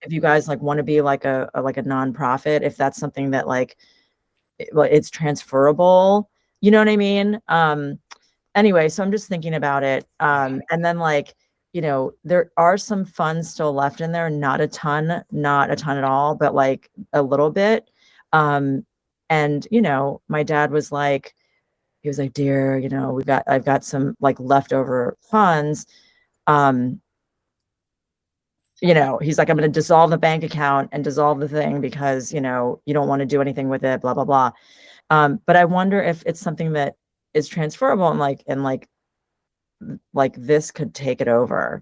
if you guys like want to be like a nonprofit, if that's something that like it's transferable, you know what I mean? Anyway, so I'm just thinking about it. And then like, you know, there are some funds still left in there, not a ton at all, but like a little bit. And you know, my dad was like, he was like, dear, you know, I've got some like leftover funds. You know, he's like, I'm going to dissolve the bank account and dissolve the thing because, you know, you don't want to do anything with it, blah, blah, blah. But I wonder if it's something that is transferable and like this could take it over.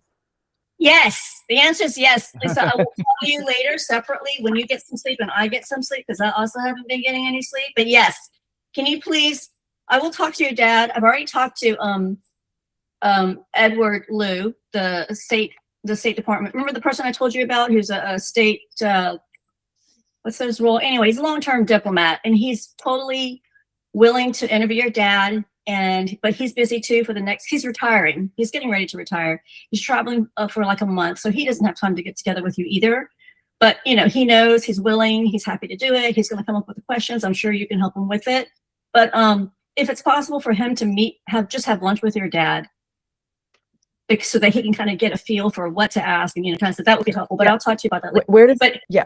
Yes, the answer is yes. Lisa, I will call you later separately when you get some sleep and I get some sleep because I also haven't been getting any sleep. But yes, can you please, I will talk to your dad. I've already talked to Edward Liu, the State Department. Remember the person I told you about who's a state, what's his role? Anyway, he's a long-term diplomat and he's totally willing to interview your dad. But he's busy too he's retiring. He's getting ready to retire. He's traveling for like a month. So he doesn't have time to get together with you either. But, you know, he knows, he's willing, he's happy to do it. He's going to come up with the questions. I'm sure you can help him with it. But if it's possible for him to have lunch with your dad, so that he can kind of get a feel for what to ask and, you know, kind of, so that would be helpful. But I'll talk to you about that later.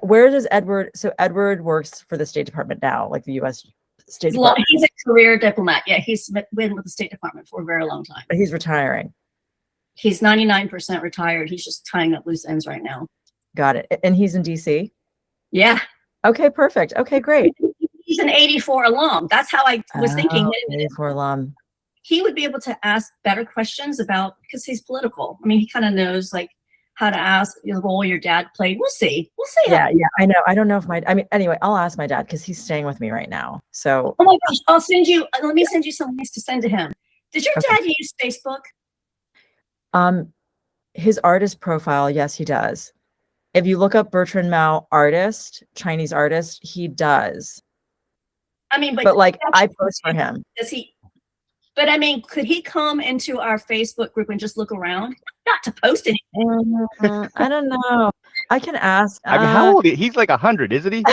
Where does Edward, so Edward works for the State Department now, like the U.S. State Department. He's a career diplomat. Yeah, he's been with the State Department for a very long time. But he's retiring. He's 99% retired. He's just tying up loose ends right now. Got it. And he's in DC? Yeah. Okay, perfect. Okay, great. He's an 84 alum. That's how I was thinking. 84 alum. He would be able to ask better questions because he's political. I mean, he kind of knows like how to ask the role your dad played. We'll see. Yeah, I know. I don't know if anyway, I'll ask my dad because he's staying with me right now. So. Oh my gosh, let me send you some links to send to him. Did your dad use Facebook? His artist profile, yes, he does. If you look up Bertrand Mao artist, Chinese artist, he does. I mean, but like I post for him. Does he? But I mean, could he come into our Facebook group and just look around? Not to post anything. I don't know. I can ask. I mean, how old? He's like 100, isn't he?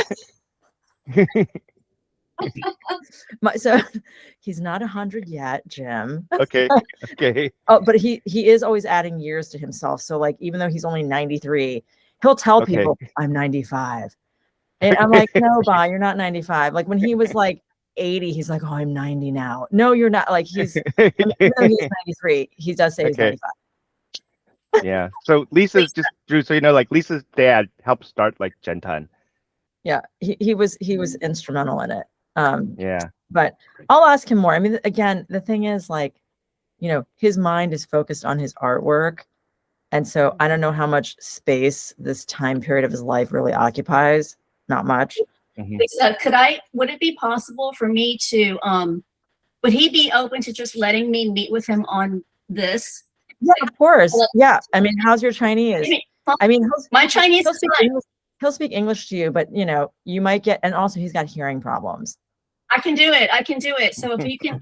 So he's not 100 yet, Jim. Okay. Oh, but he is always adding years to himself. So like, even though he's only 93, he'll tell people I'm 95. And I'm like, no, Ba, you're not 95. Like when he was like 80, he's like, oh, I'm 90 now. No, you're not. Like he's 93. He does say he's 95. Yeah. So Lisa's just Drew. So you know, like Lisa's dad helped start like Genton. Yeah, he was instrumental in it. Yeah. But I'll ask him more. I mean, again, the thing is, like, you know, his mind is focused on his artwork, and so I don't know how much space this time period of his life really occupies. Not much. Mm-hmm. Lisa, would it be possible for me to, would he be open to just letting me meet with him on this? Yeah, of course. Yeah. I mean, how's your Chinese? I mean, my Chinese is fine. He'll speak English to you, but you know, you might get, and also he's got hearing problems. I can do it. So if he will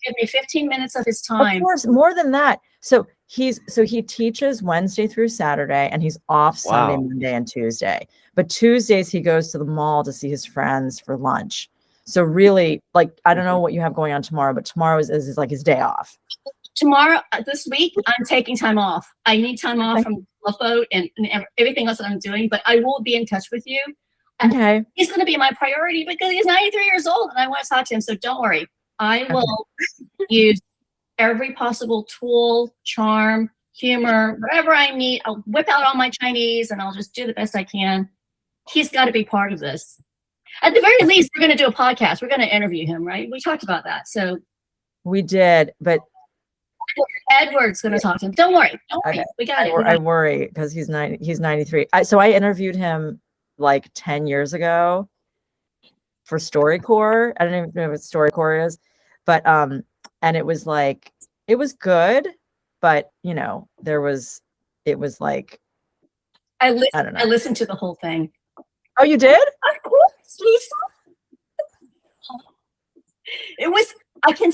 give me 15 minutes of his time. Of course, more than that. So he teaches Wednesday through Saturday, and he's off Sunday, Monday, and Tuesday. But Tuesdays he goes to the mall to see his friends for lunch. So really, like, I don't know what you have going on tomorrow, but tomorrow is like his day off. Tomorrow, this week, I'm taking time off. I need time off from Love Boat and everything else that I'm doing, but I will be in touch with you. Okay. He's going to be my priority because he's 93 years old and I want to talk to him. So don't worry. I will use every possible tool, charm, humor, whatever I need. I'll whip out all my Chinese and I'll just do the best I can. He's got to be part of this. At the very least, we're going to do a podcast. We're going to interview him, right? We talked about that. So we did, but Edward's going to talk to him. Don't worry. Okay. We got it. I worry because he's 93. So I interviewed him like 10 years ago for StoryCorps. I don't even know what StoryCorps is, but and it was like, it was good, but you know, it was like, I listened to the whole thing. Oh, you did? Of course, Lisa. It was, I could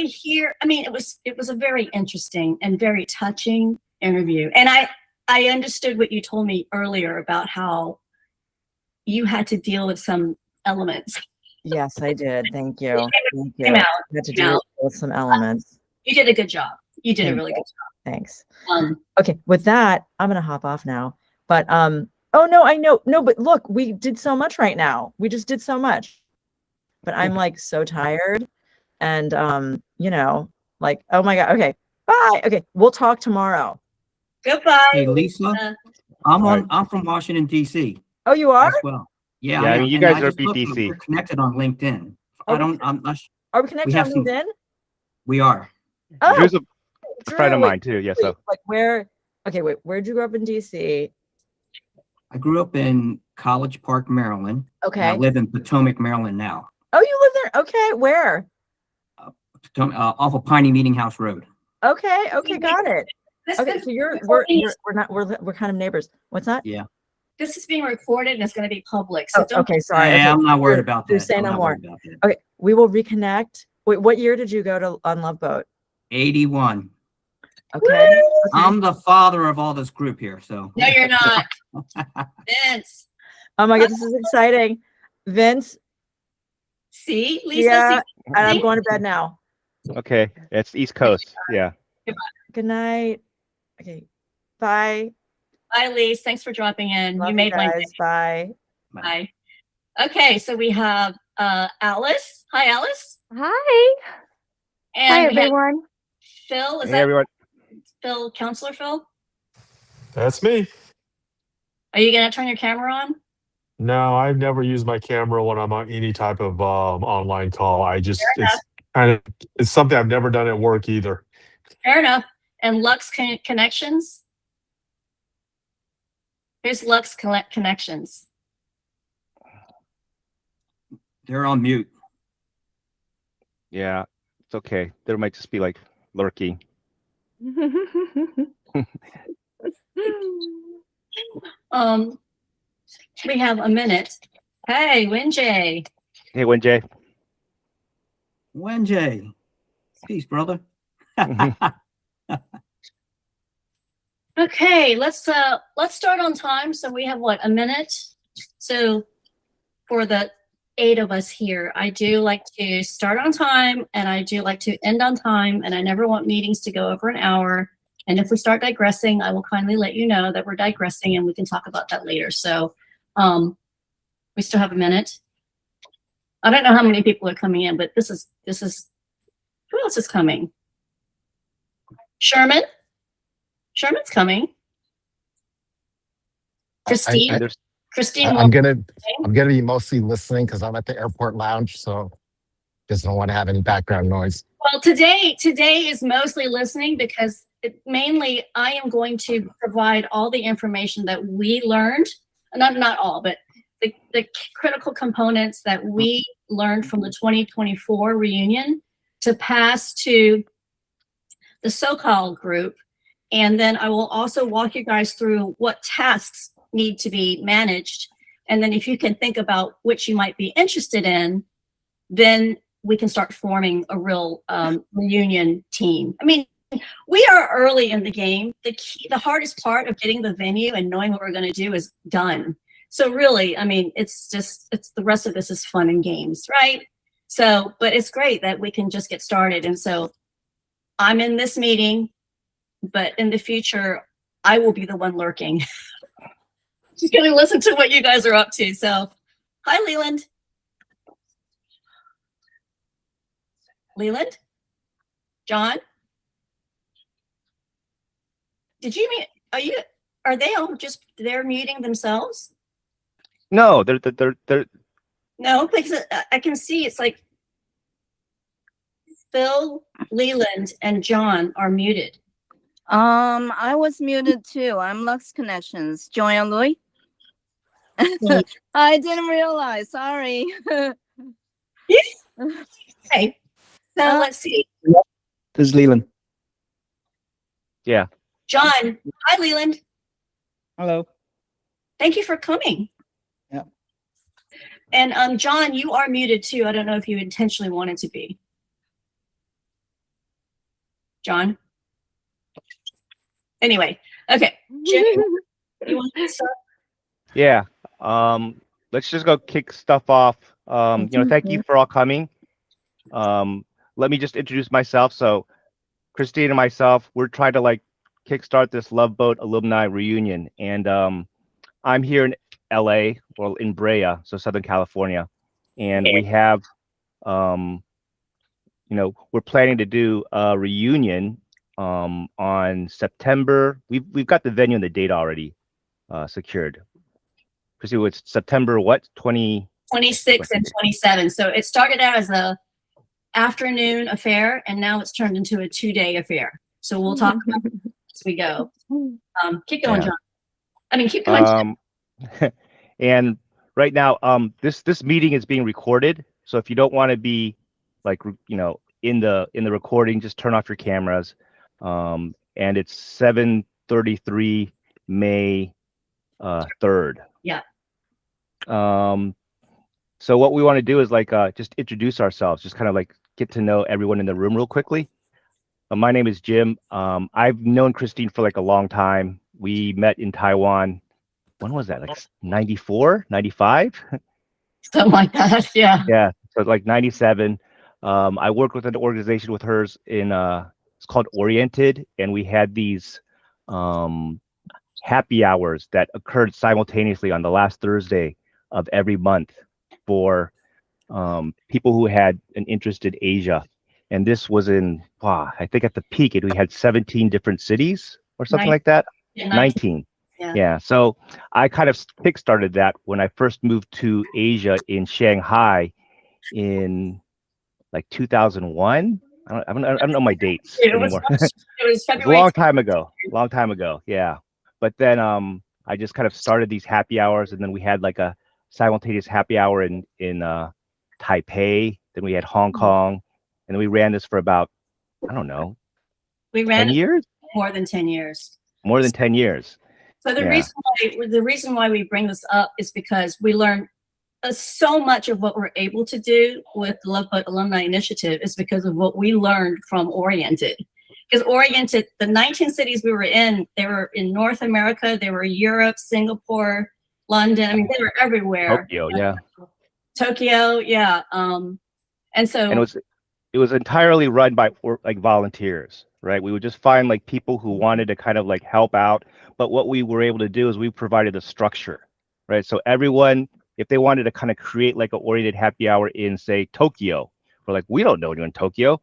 hear. I mean, it was a very interesting and very touching interview. And I understood what you told me earlier about how you had to deal with some elements. Yes, I did. Thank you. Thank you. Came out. I had to Came deal out. with some elements. You did a good job. You did a Thank really you. good job. Thanks. Um, Okay, with that, I'm gonna hop off now. But oh no, I know. No, but look, we did so much right now. We just did so much. But I'm like so tired. And you know, like, oh my God. Okay. Bye. Okay, we'll talk tomorrow. goodbye. Hey, Lisa, I'm from Washington, D.C. Oh, you are? as well. Yeah, Yeah, I am. mean, you And guys are just looked, BTC. we're connected on LinkedIn. Are I'm not we connected have on some- LinkedIn? we are. Oh, Drew's a Drew, friend of wait, mine too. Yeah, wait, so like where? Okay, wait. Where'd you grow up in DC? I grew up in College Park, Maryland. And I Okay. live in Potomac, Maryland now. Oh, you live there? Okay, where? Off of Piney Meeting House Road. Okay, okay, got it. This Okay, is so we're not we're kind of neighbors. What's that? Yeah. this is being recorded and it's going to be public. So Oh, don't. okay, sorry. Hey, Okay. I'm not worried Drew, about Drew, that. say I'm no not more. worried about that. Okay, we will reconnect. Wait, what year did you go to on Love Boat? 81. Okay. I'm the father of all this group here, so. No, you're not. Vince. Oh my God, this is exciting. Vince, See, Lisa. yeah, See, and I'm going to bed now. okay, it's East Coast. Yeah. Good night. Okay, bye. Bye, Lisa. Thanks for dropping in. Love you made my day. guys. Bye. Bye. Okay, so we have Alice. Hi, Alice. Hi. And Hi, we have everyone. Phil. Is Hey that everyone. Phil, Counselor Phil? That's me. Are you going to turn your camera on? No, I've never used my camera when I'm on any type of online call. It's something I've never done at work either. Fair enough. And Lux Connections? Here's Lux Connections. They're on mute. Yeah, it's okay. There might just be like lurking. We have a minute. Hey, Winjay. Hey, Winjay. Wenjay. Peace, brother. Okay, let's start on time. So we have what, a minute? So for the 8 of us here, I do like to start on time and I do like to end on time, and I never want meetings to go over an hour. And if we start digressing, I will kindly let you know that we're digressing and we can talk about that later. So we still have a minute. I don't know how many people are coming in, but this is who else is coming? Sherman? Sherman's coming. Christine? There's Christine, I'm gonna be mostly listening because I'm at the airport lounge, so just don't want to have any background noise. well, today is mostly listening because mainly I am going to provide all the information that we learned, not all, but the critical components that we learned from the 2024 reunion to pass to the SoCal group. And then I will also walk you guys through what tasks need to be managed. And then if you can think about which you might be interested in, then we can start forming a real reunion team. I mean, we are early in the game. The hardest part of getting the venue and knowing what we're going to do is done. So really, I mean, it's the rest of this is fun and games, right? So, but it's great that we can just get started. And so I'm in this meeting, but in the future, I will be the one lurking. Just going to listen to what you guys are up to. So, hi, Leland. Leland? John? Did you mean, are they all just, they're muting themselves? no, they're No, because I can see it's like Phil, Leland, and John are muted. I was muted too. I'm Lux Connections. Joanne Louis. I didn't realize. Sorry. Okay, so let's see. This is Leland. yeah. John, hi, Leland. Hello. Thank you for coming. Yeah. And John, you are muted too. I don't know if you intentionally wanted to be. John? Anyway, Okay, Jim, you want to start? Yeah. Let's just go kick stuff off. Thank you for all coming. Let me just introduce myself. So Christine and myself, we're trying to like kickstart this Love Boat alumni reunion. And I'm here in LA, or in Brea, so Southern California. And we have we're planning to do a reunion on September. We've got the venue and the date already secured. Christine, it's September what? 26 and 27. So it started out as a afternoon affair, and now it's turned into a 2-day affair. So we'll talk about it as we go. Keep going, Yeah. John. I mean, keep going. And right now, this meeting is being recorded. So if you don't want to be like, in the recording, just turn off your cameras. And it's 7:33 May 3rd. Yeah. So what we want to do is like just introduce ourselves, just kind of like get to know everyone in the room real quickly. My name is Jim. I've known Christine for like a long time. We met in Taiwan. When was that? Like 94, 95? Something like that. Yeah. Yeah. So like 97. I worked with an organization with hers in it's called Oriented, and we had these happy hours that occurred simultaneously on the last Thursday of every month for people who had an interest in Asia. And this was in, I think at the peak, we had 17 different cities or something like that. Yeah, 19. Yeah. Yeah. So I kind of kickstarted that when I first moved to Asia in Shanghai in like 2001. I don't know my dates anymore. It was It's a February. long time ago. Yeah. But then I just kind of started these happy hours, and then we had like a simultaneous happy hour in Taipei. Then we had Hong Kong, and then we ran this for about, I don't know, We 10 ran years? more than 10 years. More than 10 years. So the Yeah. reason why we bring this up is because we learned so much of what we're able to do with the Love Boat Alumni Initiative is because of what we learned from Oriented. Because Oriented, the 19 cities we were in, they were in North America, they were Europe, Singapore, London. I mean, they were everywhere. Tokyo, yeah. Tokyo, yeah. And so And it was entirely run by like volunteers, right? We would just find like people who wanted to kind of like help out. But what we were able to do is we provided the structure, right? So everyone, if they wanted to kind of create like an Oriented happy hour in, say, Tokyo, we're like, we don't know anyone in Tokyo,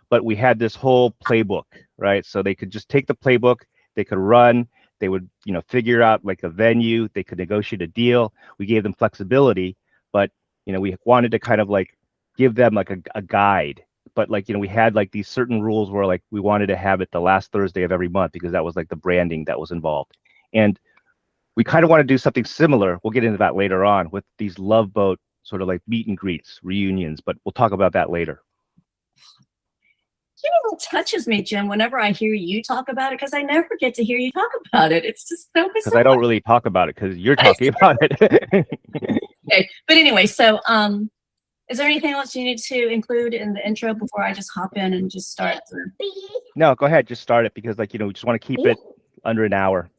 but we had this whole playbook, right? So they could just take the playbook, they could run, they would, figure out like a venue, they could negotiate a deal. We gave them flexibility, but, we wanted to kind of like give them like a guide. But like, we had like these certain rules where like we wanted to have it the last Thursday of every month because that was like the branding that was involved. And we kind of want to do something similar. We'll get into that later on with these Love Boat sort of like meet and greets, reunions, but we'll talk about that later. you know what touches me, Jim, whenever I hear you talk about it, because I never get to hear you talk about it. It's just so Because bizarre. I don't really talk about it because you're talking about it. Okay. But anyway, so is there anything else you need to include in the intro before I just hop in and just start? No, go ahead, just start it because like, we just want to keep it under an hour.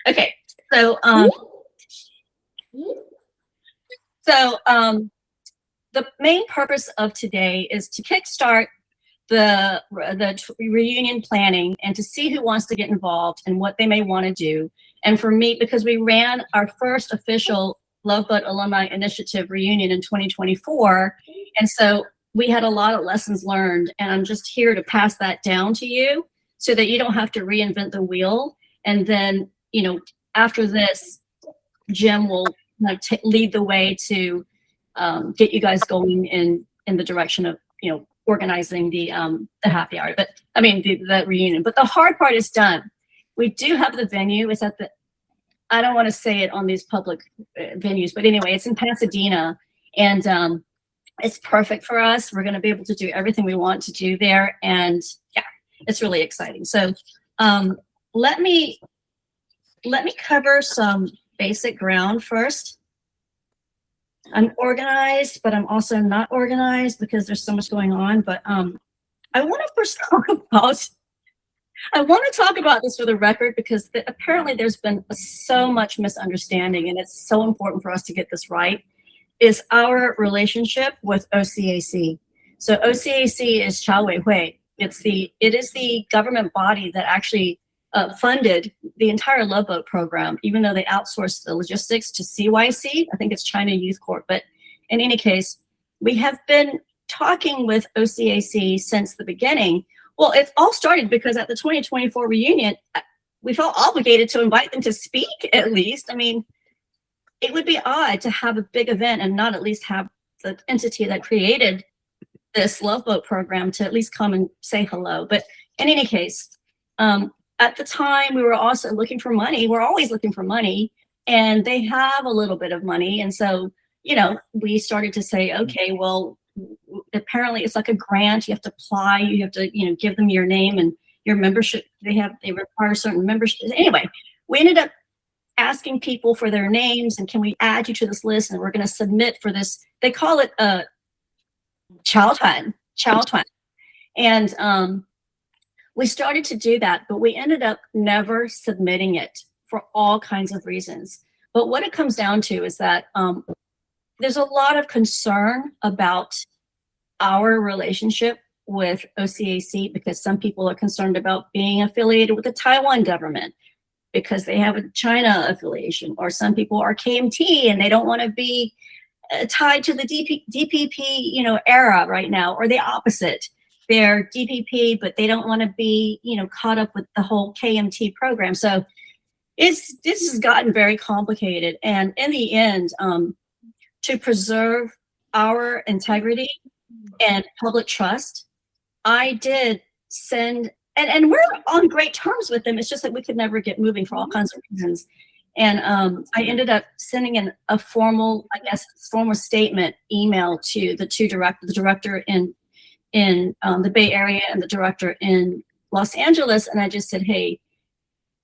Okay. So the main purpose of today is to kickstart the reunion planning and to see who wants to get involved and what they may want to do. And for me, because we ran our first official Love Boat Alumni Initiative reunion in 2024, and so we had a lot of lessons learned, and I'm just here to pass that down to you so that you don't have to reinvent the wheel. And then, after this, Jim will lead the way to get you guys going in the direction of, organizing the happy hour, but I mean the reunion. But the hard part is done. We do have the venue. It's at I don't want to say it on these public venues, but anyway, it's in Pasadena, and it's perfect for us. We're going to be able to do everything we want to do there, and yeah, it's really exciting. So let me cover some basic ground first. I'm organized, but I'm also not organized because there's so much going on. But I want to first talk about I want to talk about this for the record because apparently there's been so much misunderstanding, and it's so important for us to get this right, is our relationship with OCAC. So OCAC is Chao Wei Hui. It is the government body that actually funded the entire Love Boat program, even though they outsourced the logistics to CYC. I think it's China Youth Corp. But in any case, we have been talking with OCAC since the beginning. Well, it all started because at the 2024 reunion, we felt obligated to invite them to speak at least. I mean, it would be odd to have a big event and not at least have the entity that created this Love Boat program to at least come and say hello. But in any case, at the time, we were also looking for money. We're always looking for money, and they have a little bit of money. And so, we started to say, okay, well, apparently it's like a grant. You have to apply. You have to, give them your name and your membership. They require certain memberships. Anyway, we ended up asking people for their names and can we add you to this list? And we're going to submit for this. They call it Chao Tuan. And we started to do that, but we ended up never submitting it for all kinds of reasons. But what it comes down to is that there's a lot of concern about our relationship with OCAC because some people are concerned about being affiliated with the Taiwan government because they have a China affiliation, or some people are KMT and they don't want to be tied to the DPP, era right now, or the opposite. They're DPP, but they don't want to be, caught up with the whole KMT program. So this has gotten very complicated. And in the end, to preserve our integrity and public trust, I did send, and we're on great terms with them. It's just that we could never get moving for all kinds of reasons. And I ended up sending in a formal statement email to the director in the Bay Area and the director in Los Angeles. And I just said, hey,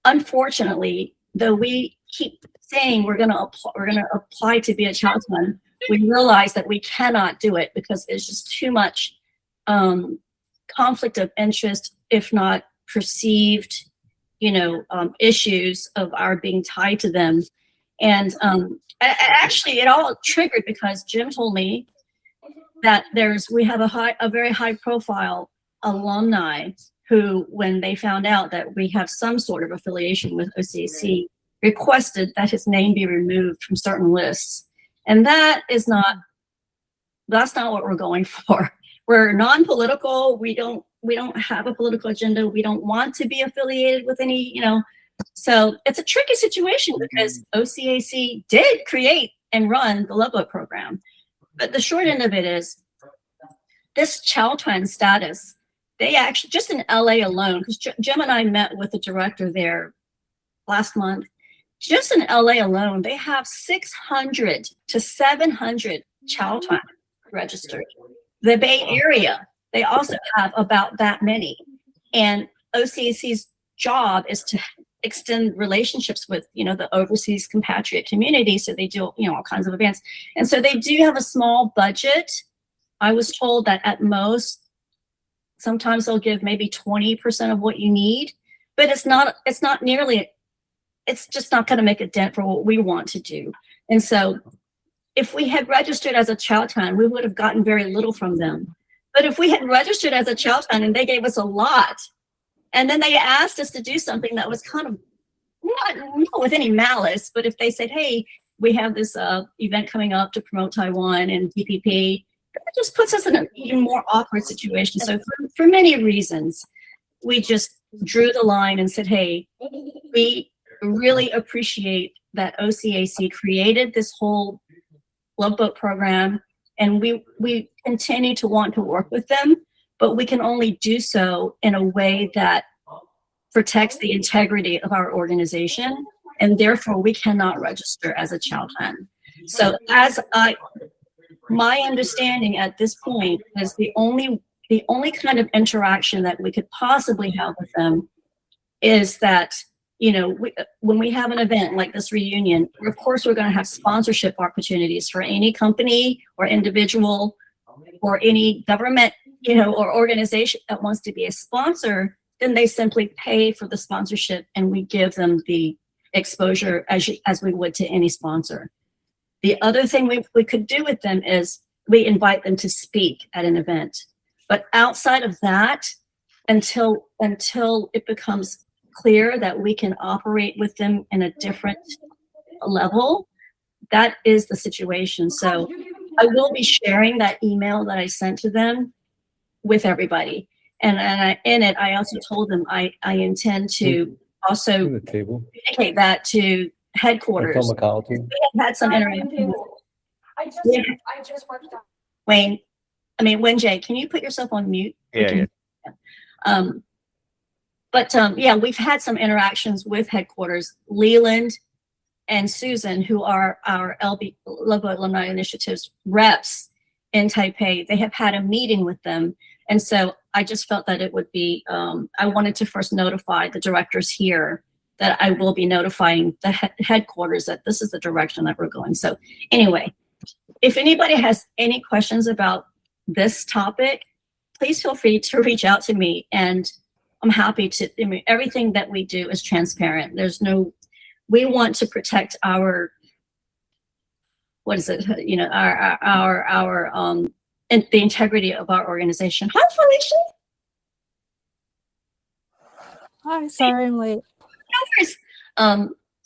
unfortunately, though we keep saying we're going to apply to be a Chao Tuan, we realize that we cannot do it because there's just too much conflict of interest, if not perceived, issues of our being tied to them. And actually, it all triggered because Jim told me that we have a very high profile alumni who, when they found out that we have some sort of affiliation with OCAC, requested that his name be removed from certain lists. And that's not what we're going for. We're non-political. We don't have a political agenda. We don't want to be affiliated with any, so it's a tricky situation because OCAC did create and run the Love Boat program. But the short end of it is this Chao Tuan status, they actually, just in LA alone, because Jim and I met with the director there last month, just in LA alone, they have 600 to 700 Chao Tuan registered. The Bay Area, they also have about that many. And OCAC's job is to extend relationships with, the overseas compatriot community. So they do, all kinds of events. And so they do have a small budget. I was told that at most, sometimes they'll give maybe 20% of what you need, but it's just not going to make a dent for what we want to do. And so if we had registered as a Chao Tuan, we would have gotten very little from them. But if we had registered as a Chao Tuan and they gave us a lot, and then they asked us to do something that was kind of not with any malice, but if they said, hey, we have this event coming up to promote Taiwan and DPP, that just puts us in an even more awkward situation. So for many reasons, we just drew the line and said, hey, we really appreciate that OCAC created this whole Love Boat program, and we continue to want to work with them, but we can only do so in a way that protects the integrity of our organization, and therefore we cannot register as a Chao Tuan. So my understanding at this point is the only kind of interaction that we could possibly have with them is that, when we have an event like this reunion, of course, we're going to have sponsorship opportunities for any company or individual or any government, or organization that wants to be a sponsor. then they simply pay for the sponsorship and we give them the exposure as we would to any sponsor. The other thing we could do with them is we invite them to speak at an event. But outside of that, until it becomes clear that we can operate with them in a different level, that is the situation. So I will be sharing that email that I sent to them with everybody. And in it, I also told them I intend to also communicate that to headquarters. We have had some interaction. I just worked on Wenjay, can you put yourself on mute? Yeah. Yeah, we've had some interactions with headquarters. Leland and Susan, who are our Love-Boat Alumni Initiatives reps in Taipei, they have had a meeting with them. And so I just felt that it would be, I wanted to first notify the directors here that I will be notifying the headquarters that this is the direction that we're going. So anyway, if anybody has any questions about this topic, please feel free to reach out to me, and I'm happy to. I mean, everything that we do is transparent. We want to protect our, and the integrity of our organization. Hi, Felicia. Hi, sorry I'm late. No worries.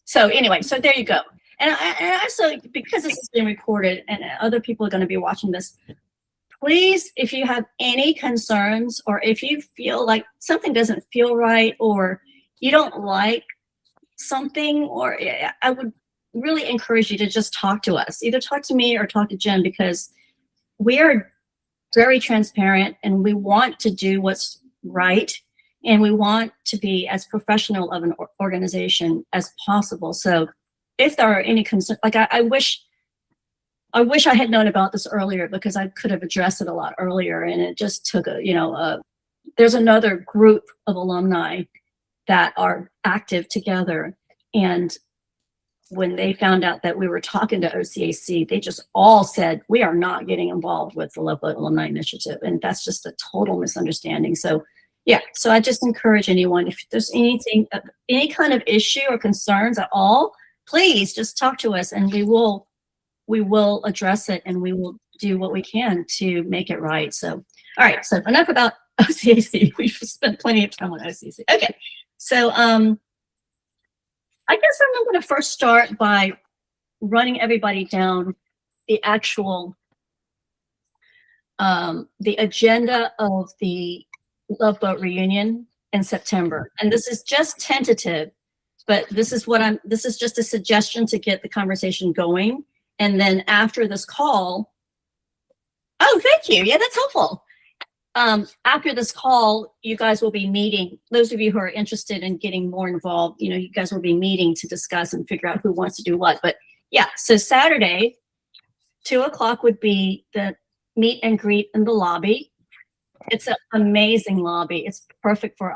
So anyway, so there you go. And I also, because this is being recorded and other people are going to be watching this, please, if you have any concerns, or if you feel like something doesn't feel right, or you don't like something, or I would really encourage you to just talk to us. Either talk to me or talk to Jim, because we are very transparent and we want to do what's right. And we want to be as professional of an organization as possible. So if there are any concerns, like I wish I had known about this earlier, because I could have addressed it a lot earlier. And it just took there's another group of alumni that are active together. And when they found out that we were talking to OCAC, they just all said, we are not getting involved with the Love-Boat Alumni Initiative. And that's just a total misunderstanding. So yeah, so I just encourage anyone, if there's anything, any kind of issue or concerns at all, please just talk to us, and we will address it, and we will do what we can to make it right. So, all right, so enough about OCAC. We've spent plenty of time on OCAC. Okay, so I guess I'm going to first start by running everybody down the actual, the agenda of the Love Boat reunion in September. And this is just tentative, but this is just a suggestion to get the conversation going. And then after this call, oh, thank you. Yeah, that's helpful. After this call, you guys will be meeting. Those of you who are interested in getting more involved, you guys will be meeting to discuss and figure out who wants to do what. But yeah, so Saturday, 2:00 would be the meet and greet in the lobby. It's an amazing lobby. It's perfect for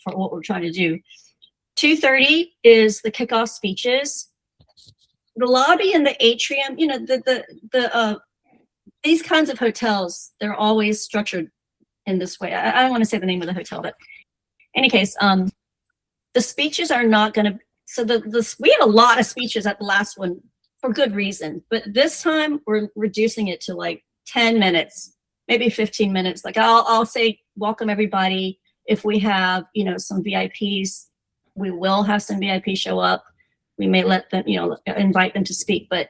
for what we're trying to do. 2:30 is the kickoff speeches. The lobby and the atrium, these kinds of hotels, they're always structured in this way. I don't want to say the name of the hotel, but in any case, the speeches are not going to, so we had a lot of speeches at the last one for good reason, but this time we're reducing it to like 10 minutes, maybe 15 minutes. Like I'll say, welcome everybody. If we have, some VIPs, we will have some VIPs show up. We may let them, invite them to speak, but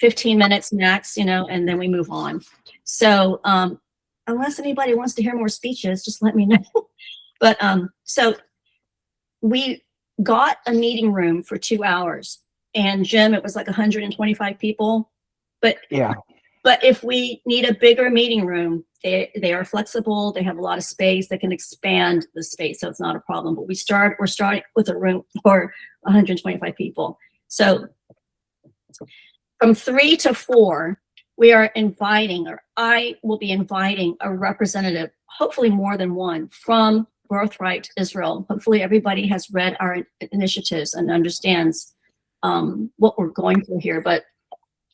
15 minutes max, and then we move on. So unless anybody wants to hear more speeches, just let me know. But so we got a meeting room for 2 hours, and Jim, it was like 125 people. But Yeah. But if we need a bigger meeting room, they are flexible. They have a lot of space. They can expand the space, so it's not a problem. But we're starting with a room for 125 people. So from 3 to 4, we are inviting, or I will be inviting a representative, hopefully more than one, from Birthright Israel. Hopefully everybody has read our initiatives and understands what we're going through here. But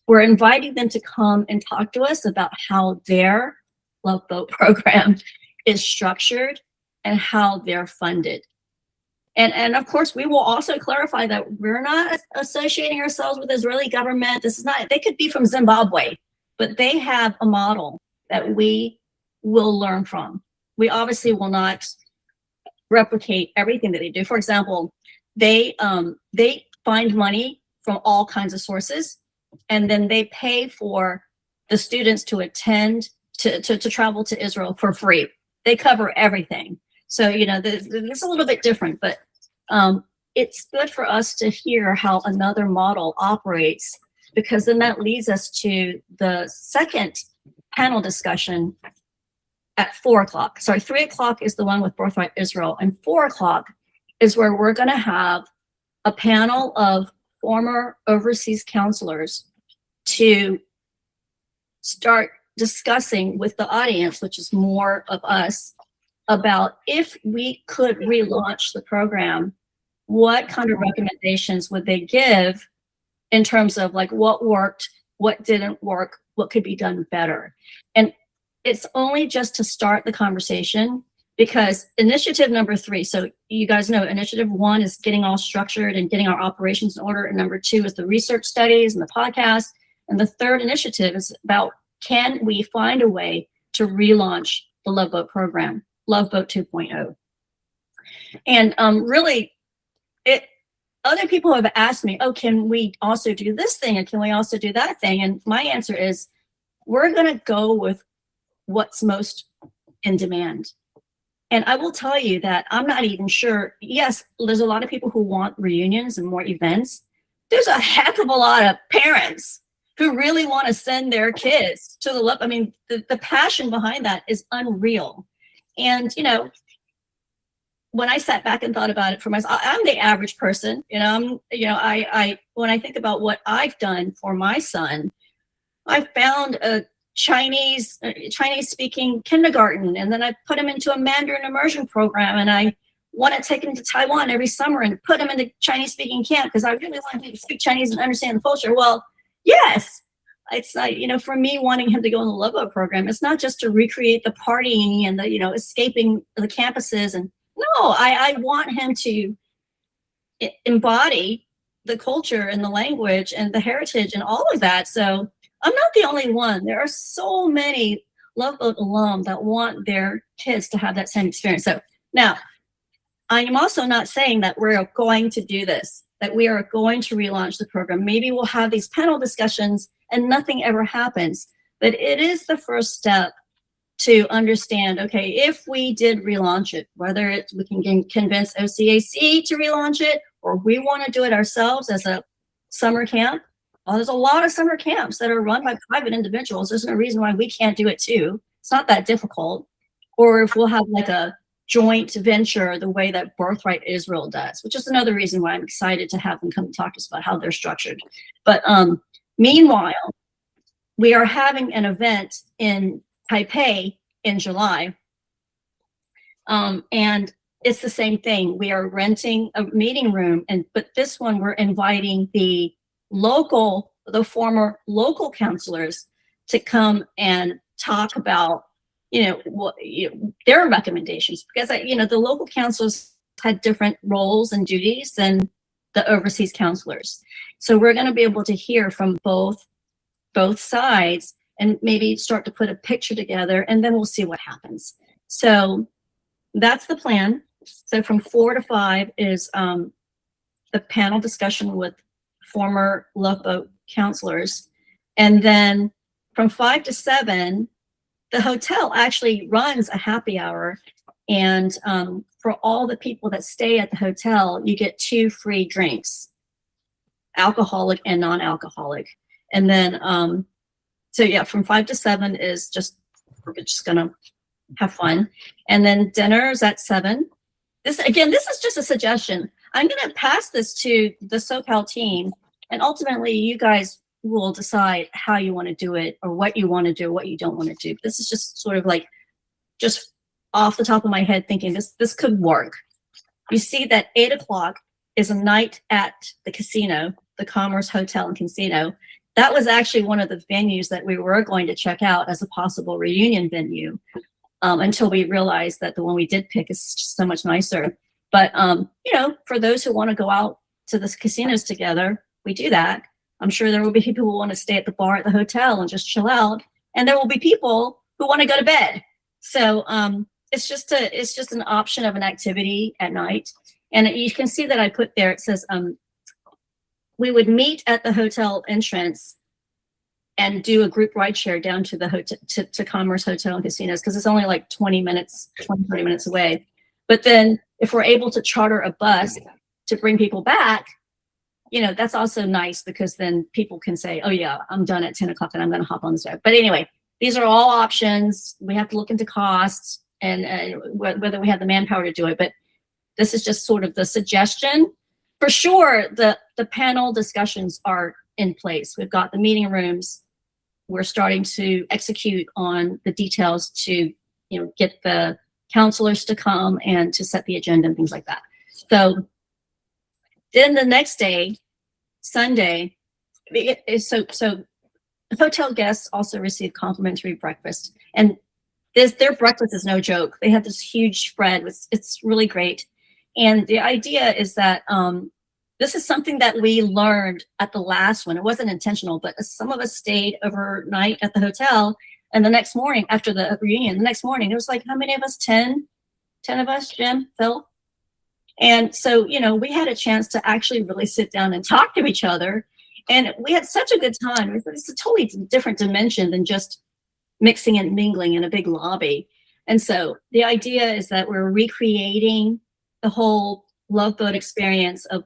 we're inviting them to come and talk to us about how their Love Boat program is structured. and how they're funded. And of course, we will also clarify that we're not associating ourselves with the Israeli government. This is not, they could be from Zimbabwe, but they have a model that we will learn from. We obviously will not replicate everything that they do. For example, they find money from all kinds of sources, and then they pay for the students to attend, to travel to Israel for free. They cover everything. So, you know, it's a little bit different, but it's good for us to hear how another model operates, because then that leads us to the second panel discussion at 4 o'clock. Sorry, 3 o'clock is the one with Birthright Israel, and 4 o'clock is where we're going to have a panel of former overseas counselors to start discussing with the audience, which is more of us, about if we could relaunch the program, what kind of recommendations would they give in terms of like what worked, what didn't work, what could be done better. And it's only just to start the conversation, because initiative number 3, so you guys know initiative 1 is getting all structured and getting our operations in order, and number 2 is the research studies and the podcast, and the third initiative is about, can we find a way to relaunch the Love Boat program, Love Boat 2.0. And really, other people have asked me, oh, can we also do this thing, and can we also do that thing? And my answer is, we're going to go with what's most in demand. And I will tell you that I'm not even sure. Yes, there's a lot of people who want reunions and more events. There's a heck of a lot of parents who really want to send their kids to the Love. I mean, the passion behind that is unreal. And, you know, when I sat back and thought about it for myself, I'm the average person. You know, I when I think about what I've done for my son, I found a Chinese speaking kindergarten, and then I put him into a Mandarin immersion program, and I want to take him to Taiwan every summer and put him into Chinese speaking camp because I really want him to speak Chinese and understand the culture. Well, yes, it's not, you know, for me wanting him to go in the Love Boat program, it's not just to recreate the partying and the, you know, escaping the campuses. And no, I want him to embody the culture and the language and the heritage and all of that. So I'm not the only one. There are so many Love Boat alum that want their kids to have that same experience. So now, I am also not saying that we're going to do this, that we are going to relaunch the program. Maybe we'll have these panel discussions and nothing ever happens. But it is the first step to understand, okay, if we did relaunch it, whether we can convince OCAC to relaunch it, or we want to do it ourselves as a summer camp. Well, there's a lot of summer camps that are run by private individuals. There's no reason why we can't do it too. It's not that difficult. Or if we'll have like a joint venture the way that Birthright Israel does, which is another reason why I'm excited to have them come talk to us about how they're structured. But meanwhile, we are having an event in Taipei in July. And it's the same thing. We are renting a meeting room, but this one we're inviting the former local counselors to come and talk about, their recommendations, because the local counselors had different roles and duties than the overseas counselors. So we're going to be able to hear from both sides and maybe start to put a picture together, and then we'll see what happens. So that's the plan. So from 4 to 5 is the panel discussion with former Love Boat counselors. And then from 5 to 7, the hotel actually runs a happy hour. And for all the people that stay at the hotel, you get 2 free drinks, alcoholic and non-alcoholic. And then, from 5 to 7 is we're just gonna have fun. And then dinner is at 7. This is just a suggestion. I'm gonna pass this to the SoCal team, and ultimately you guys will decide how you want to do it, or what you want to do, what you don't want to do. This is just sort of like, just off the top of my head thinking this could work. You see that 8 o'clock is a night at the casino, the Commerce Hotel and Casino. That was actually one of the venues that we were going to check out as a possible reunion venue. until we realized that the one we did pick is just so much nicer. But, you know, for those who want to go out to the casinos together, we do that. I'm sure there will be people who want to stay at the bar at the hotel and just chill out. And there will be people who want to go to bed. So it's just an option of an activity at night. And you can see that I put there, it says we would meet at the hotel entrance and do a group ride share down to the hotel, to Commerce Hotel and Casinos, because it's only like 30 minutes away. But then if we're able to charter a bus to bring people back, you know, that's also nice, because then people can say, oh yeah, I'm done at 10 o'clock and I'm going to hop on the step. But anyway, these are all options. We have to look into costs and whether we have the manpower to do it. But this is just sort of the suggestion. For sure, the panel discussions are in place. We've got the meeting rooms. We're starting to execute on the details to, you know, get the counselors to come and to set the agenda and things like that. So then the next day, Sunday, so hotel guests also receive complimentary breakfast, and their breakfast is no joke. They have this huge spread. It's really great. And the idea is that this is something that we learned at the last one. It wasn't intentional, but some of us stayed overnight at the hotel, and the next morning after the reunion, the next morning, it was like, how many of us? 10 of us, Jim, Phil? And so, you know, we had a chance to actually really sit down and talk to each other. And we had such a good time. It's a totally different dimension than just mixing and mingling in a big lobby. And so the idea is that we're recreating the whole Love Boat experience of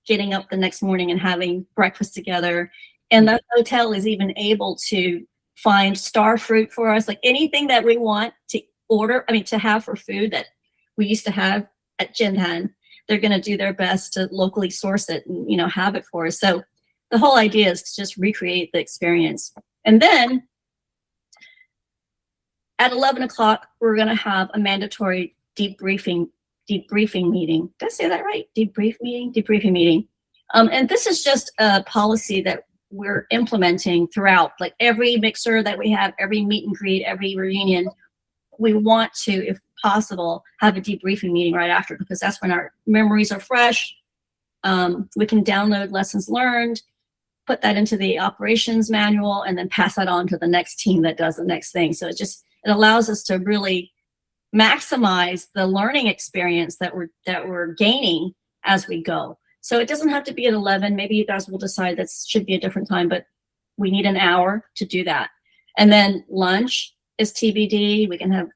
getting up the next morning and having breakfast together. And the hotel is even able to find star fruit for us, like anything that we want to order, to have for food that we used to have at Jinhan. They're going to do their best to locally source it and, you know, have it for us. So the whole idea is to just recreate the experience. And then at 11 o'clock, we're going to have a mandatory debriefing meeting. Did I say that right? Debriefing meeting. And this is just a policy that we're implementing throughout, like every mixer that we have, every meet and greet, every reunion. We want to, if possible, have a debriefing meeting right after, because that's when our memories are fresh. We can download lessons learned, put that into the operations manual, and then pass that on to the next team that does the next thing. So it allows us to really maximize the learning experience that we're gaining as we go. So it doesn't have to be at 11. Maybe you guys will decide that should be a different time, but we need an hour to do that. And then lunch is TBD. We can have,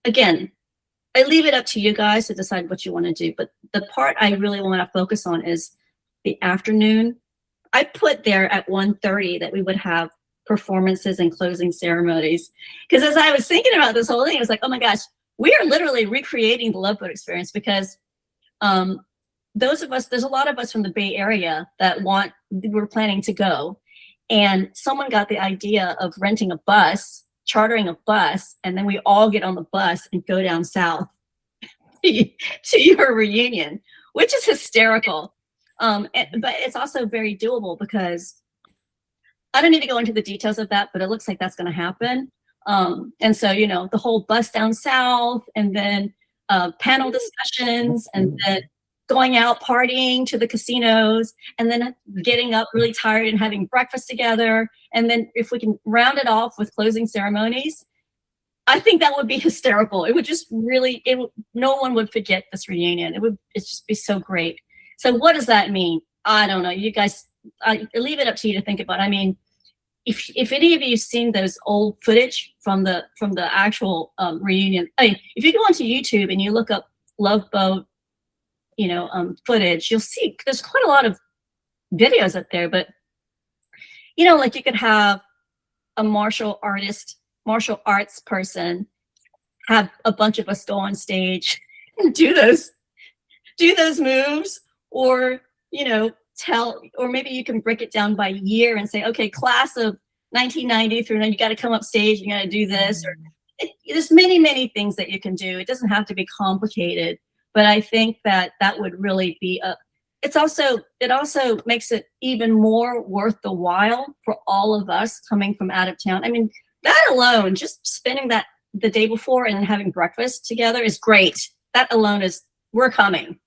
again, I leave it up to you guys to decide what you want to do. But the part I really want to focus on is the afternoon. I put there at 1:30 that we would have performances and closing ceremonies. Because as I was thinking about this whole thing, I was like, oh my gosh, we are literally recreating the Love Boat experience, because there's a lot of us from the Bay Area that we're planning to go. And someone got the idea of renting a bus, chartering a bus, and then we all get on the bus and go down south to your reunion, which is hysterical. But it's also very doable, because I don't need to go into the details of that, but it looks like that's going to happen. And so, you know, the whole bus down south, and then panel discussions, and then going out partying to the casinos, and then getting up really tired and having breakfast together. And then if we can round it off with closing ceremonies, I think that would be hysterical. It would just really, no one would forget this reunion. It'd just be so great. So what does that mean? I don't know. You guys, I leave it up to you to think about. I mean, if any of you seen those old footage from the actual reunion, if you go onto YouTube and you look up Love Boat, you know, footage, you'll see there's quite a lot of videos up there. But you know, like you could have a martial arts person, have a bunch of us go on stage and do those moves, or you know, or maybe you can break it down by year and say, okay, class of 1990 through now, you got to come up stage, you got to do this, or there's many things that you can do. It doesn't have to be complicated, but I think that would really be it also makes it even more worth the while for all of us coming from out of town. I mean, that alone, just spending that the day before and then having breakfast together is great. That alone is, we're coming.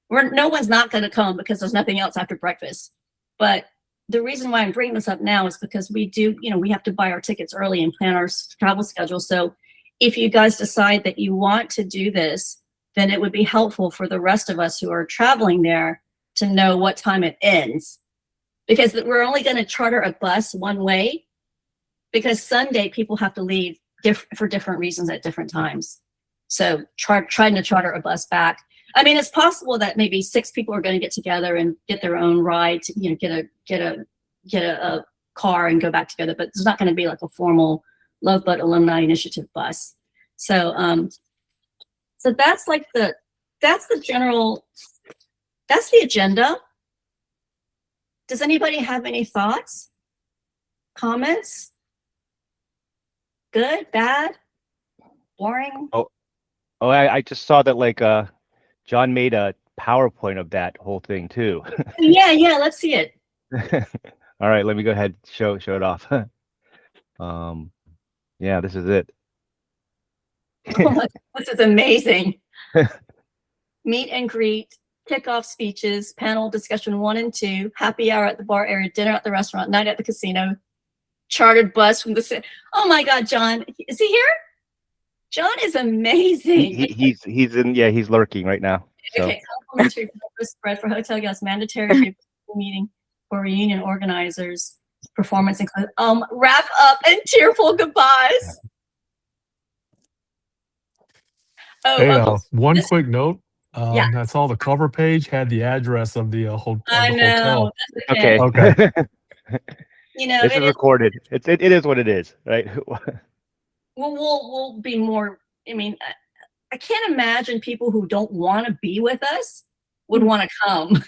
No one's not going to come because there's nothing else after breakfast. But the reason why I'm bringing this up now is because we do, we have to buy our tickets early and plan our travel schedule. So if you guys decide that you want to do this, then it would be helpful for the rest of us who are traveling there to know what time it ends. Because we're only going to charter a bus one way, because Sunday people have to leave for different reasons at different times. So trying to charter a bus back. I mean, it's possible that maybe 6 people are going to get together and get their own ride to, get a car and go back together, but it's not going to be like a formal Love Boat Alumni Initiative bus. So, so that's the agenda. Does anybody have any thoughts, comments? Good, bad, boring? Oh, I just saw that like John made a PowerPoint of that whole thing too. Yeah, let's see it. All right, let me go ahead show it off. Yeah, this is it. Oh my, this is amazing. Meet and greet, kickoff speeches, panel discussion 1 and 2, happy hour at the bar area, dinner at the restaurant, night at the casino, chartered bus from the city. Oh my God, John, is he here? John is amazing. He's in. Yeah, he's lurking right now. So. Okay, complimentary breakfast spread for hotel guests, mandatory meeting for reunion organizers, performance include. Wrap up and tearful goodbyes. Oh, Hey, one quick note. Yeah. That's all. The cover page had the address of the hotel. I know. That's Okay. Okay. This is recorded. It is what it is, right? Well, we'll be more. I mean, I can't imagine people who don't want to be with us would want to come.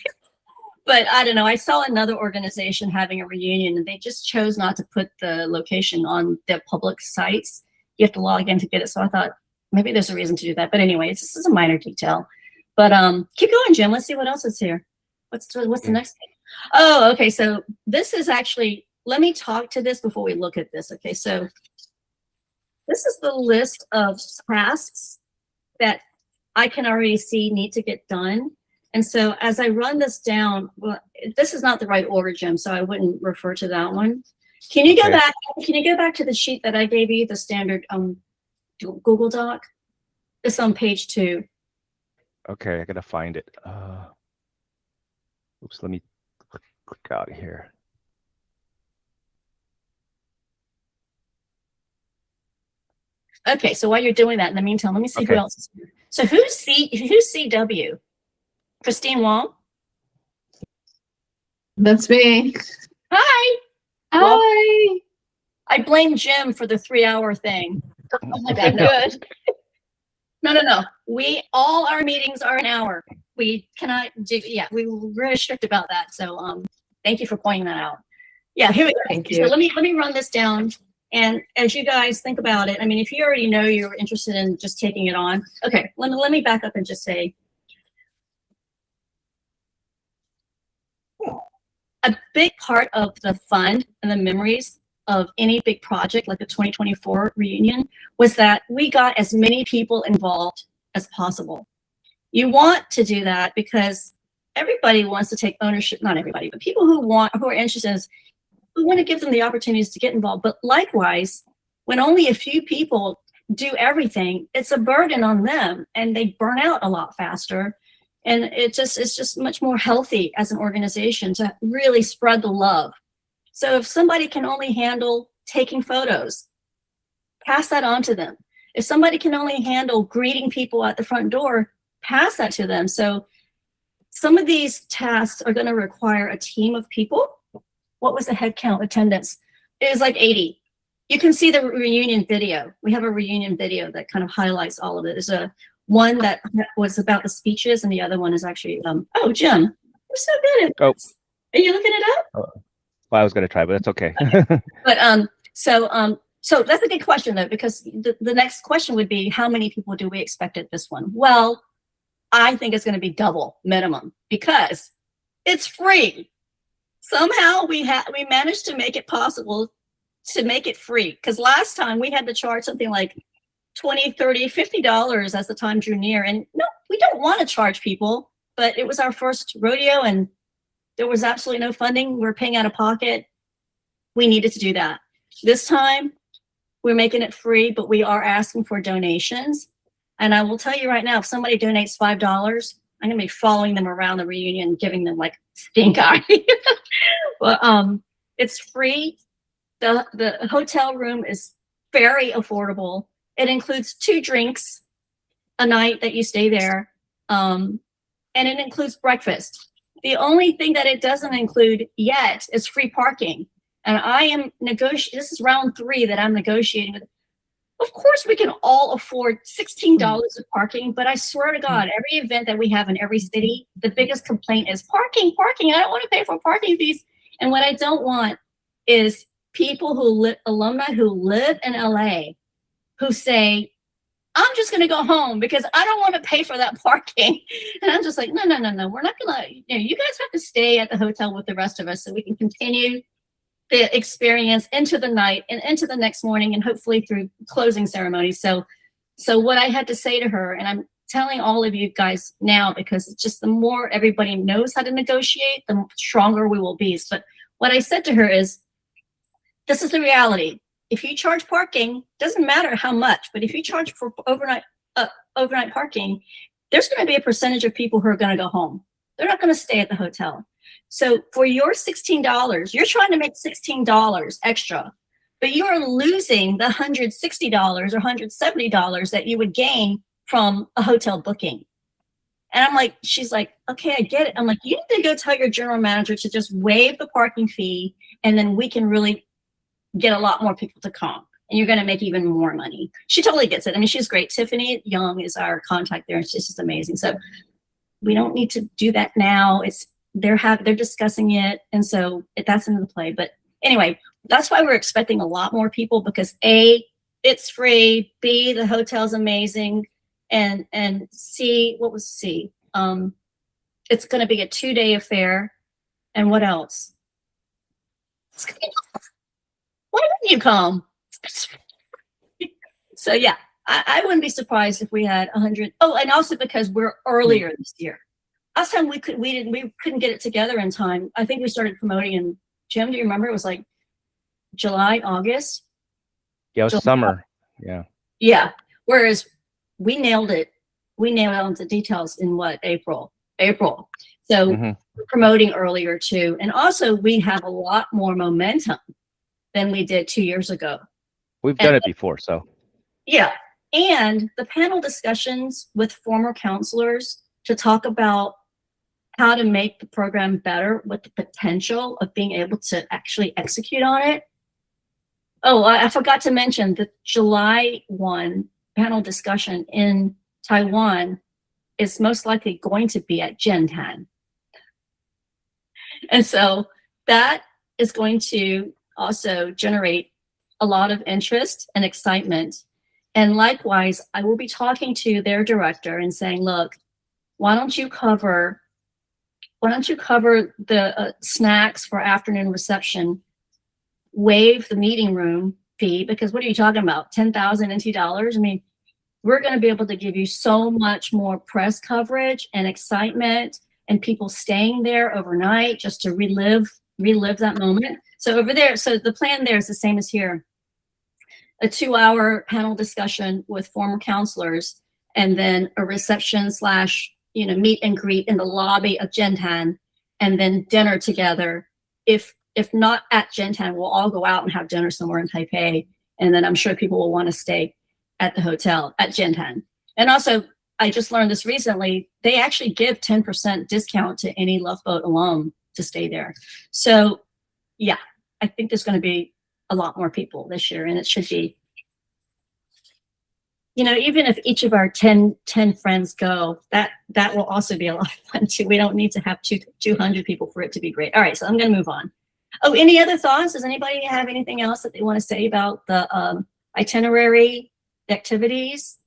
But I don't know. I saw another organization having a reunion, and they just chose not to put the location on their public sites. You have to log in to get it. So I thought maybe there's a reason to do that. But anyway, this is a minor detail. But keep going, Jim. Let's see what else is here. What's the next thing? Oh, okay. So this is actually. Let me talk to this before we look at this. Okay, so. This is the list of tasks that I can already see need to get done. And so as I run this down, well, this is not the right order, Jim, so I wouldn't refer to that one. Can you go back? Can you go back to the sheet that I gave you, the standard Google Doc? It's on page 2. Okay, I gotta find it. Oops, let me click out here. Okay, so while you're doing that, in the meantime, let me see who else is here. So who's CW? Christine Wong? That's me. Hi. Hi. Well, I blame Jim for the 3-hour thing. Oh my God, good. No. All our meetings are an hour. We cannot do, we're very strict about that. So thank you for pointing that out. Yeah, here we go. Thank So you. let me run this down. And as you guys think about it, I mean, if you already know you're interested in just taking it on, okay, let me back up and just say, a big part of the fun and the memories of any big project like the 2024 reunion was that we got as many people involved as possible. You want to do that because everybody wants to take ownership, not everybody, but people who are interested, we want to give them the opportunities to get involved. But likewise, when only a few people do everything, it's a burden on them and they burn out a lot faster. And it's just much more healthy as an organization to really spread the love. So if somebody can only handle taking photos, pass that on to them. If somebody can only handle greeting people at the front door, pass that to them. So some of these tasks are going to require a team of people. What was the head count attendance? It was like 80. You can see the reunion video. We have a reunion video that kind of highlights all of it. There's one that was about the speeches, and the other one is actually, oh, Jim, you're so good at this. Are you looking it up? Well, I was going to try, but that's okay. But so that's a good question, though, because the next question would be, how many people do we expect at this one? Well, I think it's going to be double minimum because it's free. Somehow we managed to make it possible to make it free, because last time we had to charge something like $20, $30, $50 as the time drew near. And no, we don't want to charge people, but it was our first rodeo and there was absolutely no funding. We were paying out of pocket. We needed to do that. This time, we're making it free, but we are asking for donations. And I will tell you right now, if somebody donates $5, I'm gonna be following them around the reunion, giving them like stink eye. But it's free. The hotel room is very affordable. It includes 2 drinks a night that you stay there, and it includes breakfast. The only thing that it doesn't include yet is free parking. And I am negotiating. This is round 3 that I'm negotiating with. Of course, we can all afford $16 of parking, but I swear to God, every event that we have in every city, the biggest complaint is parking, parking. I don't want to pay for parking fees. And what I don't want is people alumni who live in LA who say, I'm just going to go home because I don't want to pay for that parking. And I'm just like, no. We're not going to, you guys have to stay at the hotel with the rest of us so we can continue the experience into the night and into the next morning and hopefully through closing ceremonies. So what I had to say to her, and I'm telling all of you guys now because it's just the more everybody knows how to negotiate, the stronger we will be. But what I said to her is, this is the reality. If you charge parking, doesn't matter how much, but if you charge for overnight parking, there's going to be a percentage of people who are going to go home. They're not going to stay at the hotel. So for your $16, you're trying to make $16 extra, but you are losing the $160 or $170 that you would gain from a hotel booking. And I'm like, she's like, okay, I get it. I'm like, you need to go tell your general manager to just waive the parking fee, and then we can really get a lot more people to come, and you're going to make even more money. She totally gets it. I mean, she's great. Tiffany Young is our contact there, and she's just amazing. So we don't need to do that now. They're discussing it, and so that's into the play. But anyway, that's why we're expecting a lot more people, because A, it's free, B, the hotel's amazing, and C, what was C? It's going to be a 2-day affair, and what else? Why didn't you come? So yeah, I wouldn't be surprised if we had 100. Oh, and also because we're earlier this year. Last time we couldn't get it together in time. I think we started promoting in, Jim, do you remember? It was like July, August. Yeah, it was July. summer. Yeah. Yeah. Whereas we nailed it. We nailed out the details in what, April. So we're promoting earlier too. And also we have a lot more momentum than we did 2 years ago. We've done it before, so. Yeah. And the panel discussions with former counselors to talk about how to make the program better with the potential of being able to actually execute on it. Oh, I forgot to mention the July 1 panel discussion in Taiwan is most likely going to be at Gentan. And so that is going to also generate a lot of interest and excitement. And likewise, I will be talking to their director and saying, look, why don't you cover the snacks for afternoon reception, waive the meeting room fee, because what are you talking about, 10,000 NT dollars? I mean, we're going to be able to give you so much more press coverage and excitement and people staying there overnight just to relive that moment. So over there, so the plan there is the same as here. A 2-hour panel discussion with former counselors, and then a reception / meet and greet in the lobby of Gentan, and then dinner together. If not at Gentan, we'll all go out and have dinner somewhere in Taipei, and then I'm sure people will want to stay at the hotel at Gentan. And also, I just learned this recently, they actually give 10% discount to any Love Boat alum to stay there. So yeah, I think there's going to be a lot more people this year, and it should be, even if each of our 10 friends go, that will also be a lot of fun too. We don't need to have 200 people for it to be great. All right, so I'm going to move on. Oh, any other thoughts? Does anybody have anything else that they want to say about the itinerary, the activities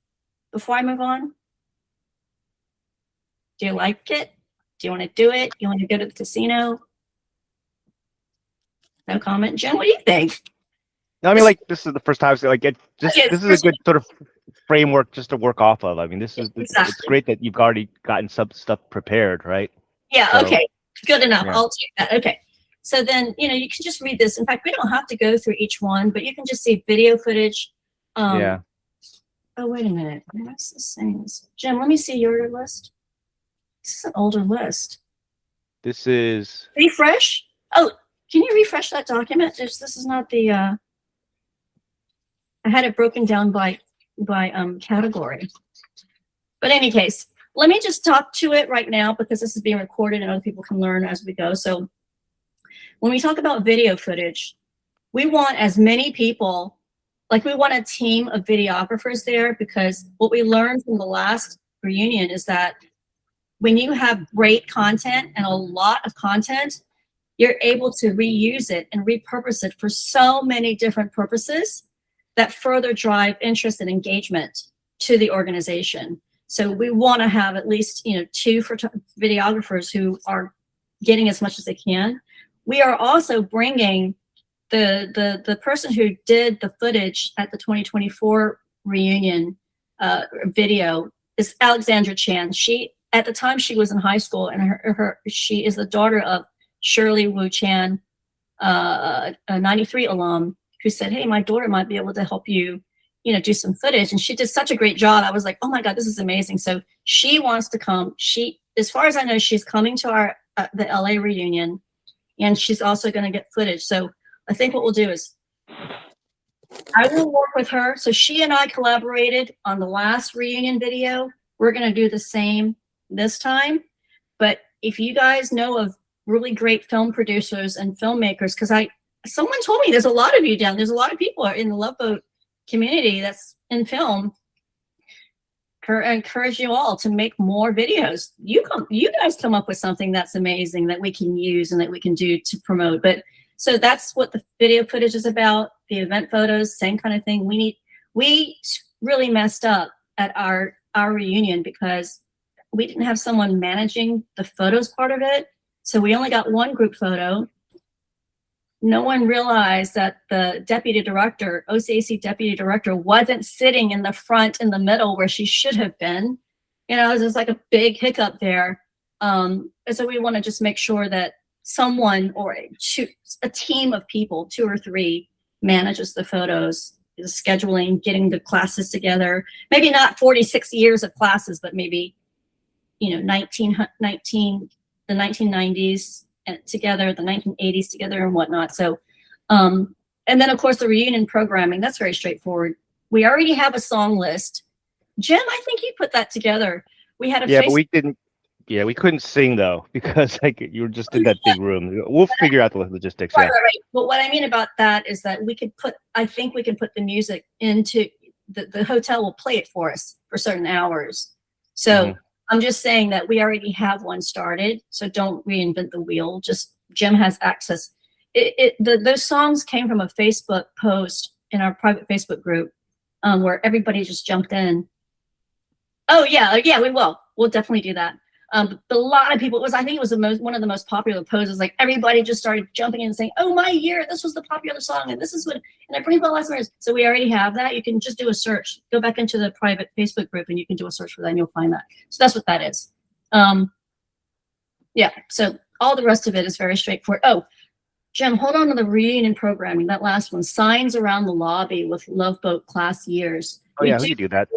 before I move on? Do you like it? Do you want to do it? You want to go to the casino? No comment. Jen, what do you think? No, I mean, like, this is the first time, so, like, this is a good sort of framework just to work off of. I mean, this is it's Exactly. great that you've already gotten some stuff prepared, right? Yeah, So, okay. Good enough. yeah. I'll take that. Okay. So then, you know, you can just read this. In fact, we don't have to go through each one, but you can just see video footage. Yeah. Oh, wait a minute. What's this saying? Jim, let me see your list. This is an older list. This is Refresh. Oh, can you refresh that document? This is not the, I had it broken down by category. But in any case, let me just talk to it right now because this is being recorded and other people can learn as we go. So when we talk about video footage, we want as many people, like we want a team of videographers there, because what we learned from the last reunion is that when you have great content and a lot of content, you're able to reuse it and repurpose it for so many different purposes that further drive interest and engagement to the organization. So we want to have at least, you know, 2 videographers who are getting as much as they can. We are also bringing the person who did the footage at the 2024 reunion video is Alexandra Chan. She, at the time she was in high school, and she is the daughter of Shirley Wu Chan, a 93 alum, who said, hey, my daughter might be able to help you, you know, do some footage. And she did such a great job. I was like, oh my God, this is amazing. So she wants to come. She, as far as I know, she's coming to our, the LA reunion, and she's also going to get footage. So I think what we'll do is I will work with her. So she and I collaborated on the last reunion video. We're going to do the same this time. But if you guys know of really great film producers and filmmakers, because someone told me there's a lot of you down, there's a lot of people in the Love Boat community that's in film. I encourage you all to make more videos. You guys come up with something that's amazing that we can use and that we can do to promote. But so that's what the video footage is about. The event photos, same kind of thing. We really messed up at our reunion because we didn't have someone managing the photos part of it. So we only got one group photo. No one realized that the deputy director, OCAC deputy director, wasn't sitting in the front in the middle where she should have been. You know, it was just like a big hiccup there. And so we want to just make sure that someone or a team of people, 2 or 3, manages the photos, the scheduling, getting the classes together. Maybe not 46 years of classes, but maybe, you know, the 1990s together, the 1980s together and whatnot. So, and then of course the reunion programming, that's very straightforward. We already have a song list. Jim, I think you put that together. We had a but we didn't. Yeah, we couldn't sing though because like you were just in that big room. We'll figure out the logistics. Right. But what I mean about that is that I think we can put the music into the hotel will play it for us for certain hours. So I'm just saying that we already have one started. So don't reinvent the wheel. Just Jim has access. Those songs came from a Facebook post in our private Facebook group where everybody just jumped in. Oh yeah, we will. We'll definitely do that. But a lot of people, I think it was one of the most popular poses. Like everybody just started jumping in and saying, "Oh my year, this was the popular song, and this is what." And I bring about last years. So we already have that. You can just do a search. Go back into the private Facebook group, and you can do a search for that, and you'll find that. So that's what that is. Yeah. So all the rest of it is very straightforward. Oh, Jim, hold on to the reunion programming. That last one, signs around the lobby with Love Boat class years. Oh yeah, we can do that.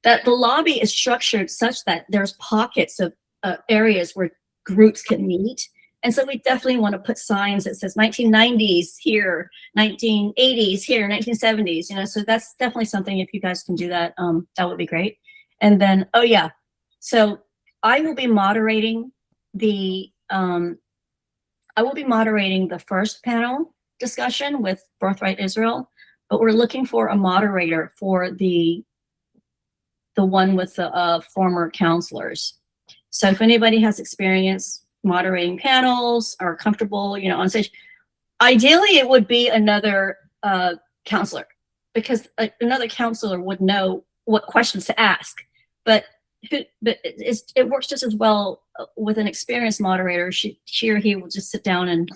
That the lobby is structured such that there's pockets of areas where groups can meet. And so we definitely want to put signs that says 1990s here, 1980s here, 1970s, you know, so that's definitely something. If you guys can do that, that would be great. And then, oh yeah, so I will be moderating the first panel discussion with Birthright Israel, but we're looking for a moderator for the one with the former counselors. So if anybody has experience moderating panels or comfortable, you know, on stage, ideally it would be another counselor, because another counselor would know what questions to ask. But it works just as well with an experienced moderator. She or he will just sit down and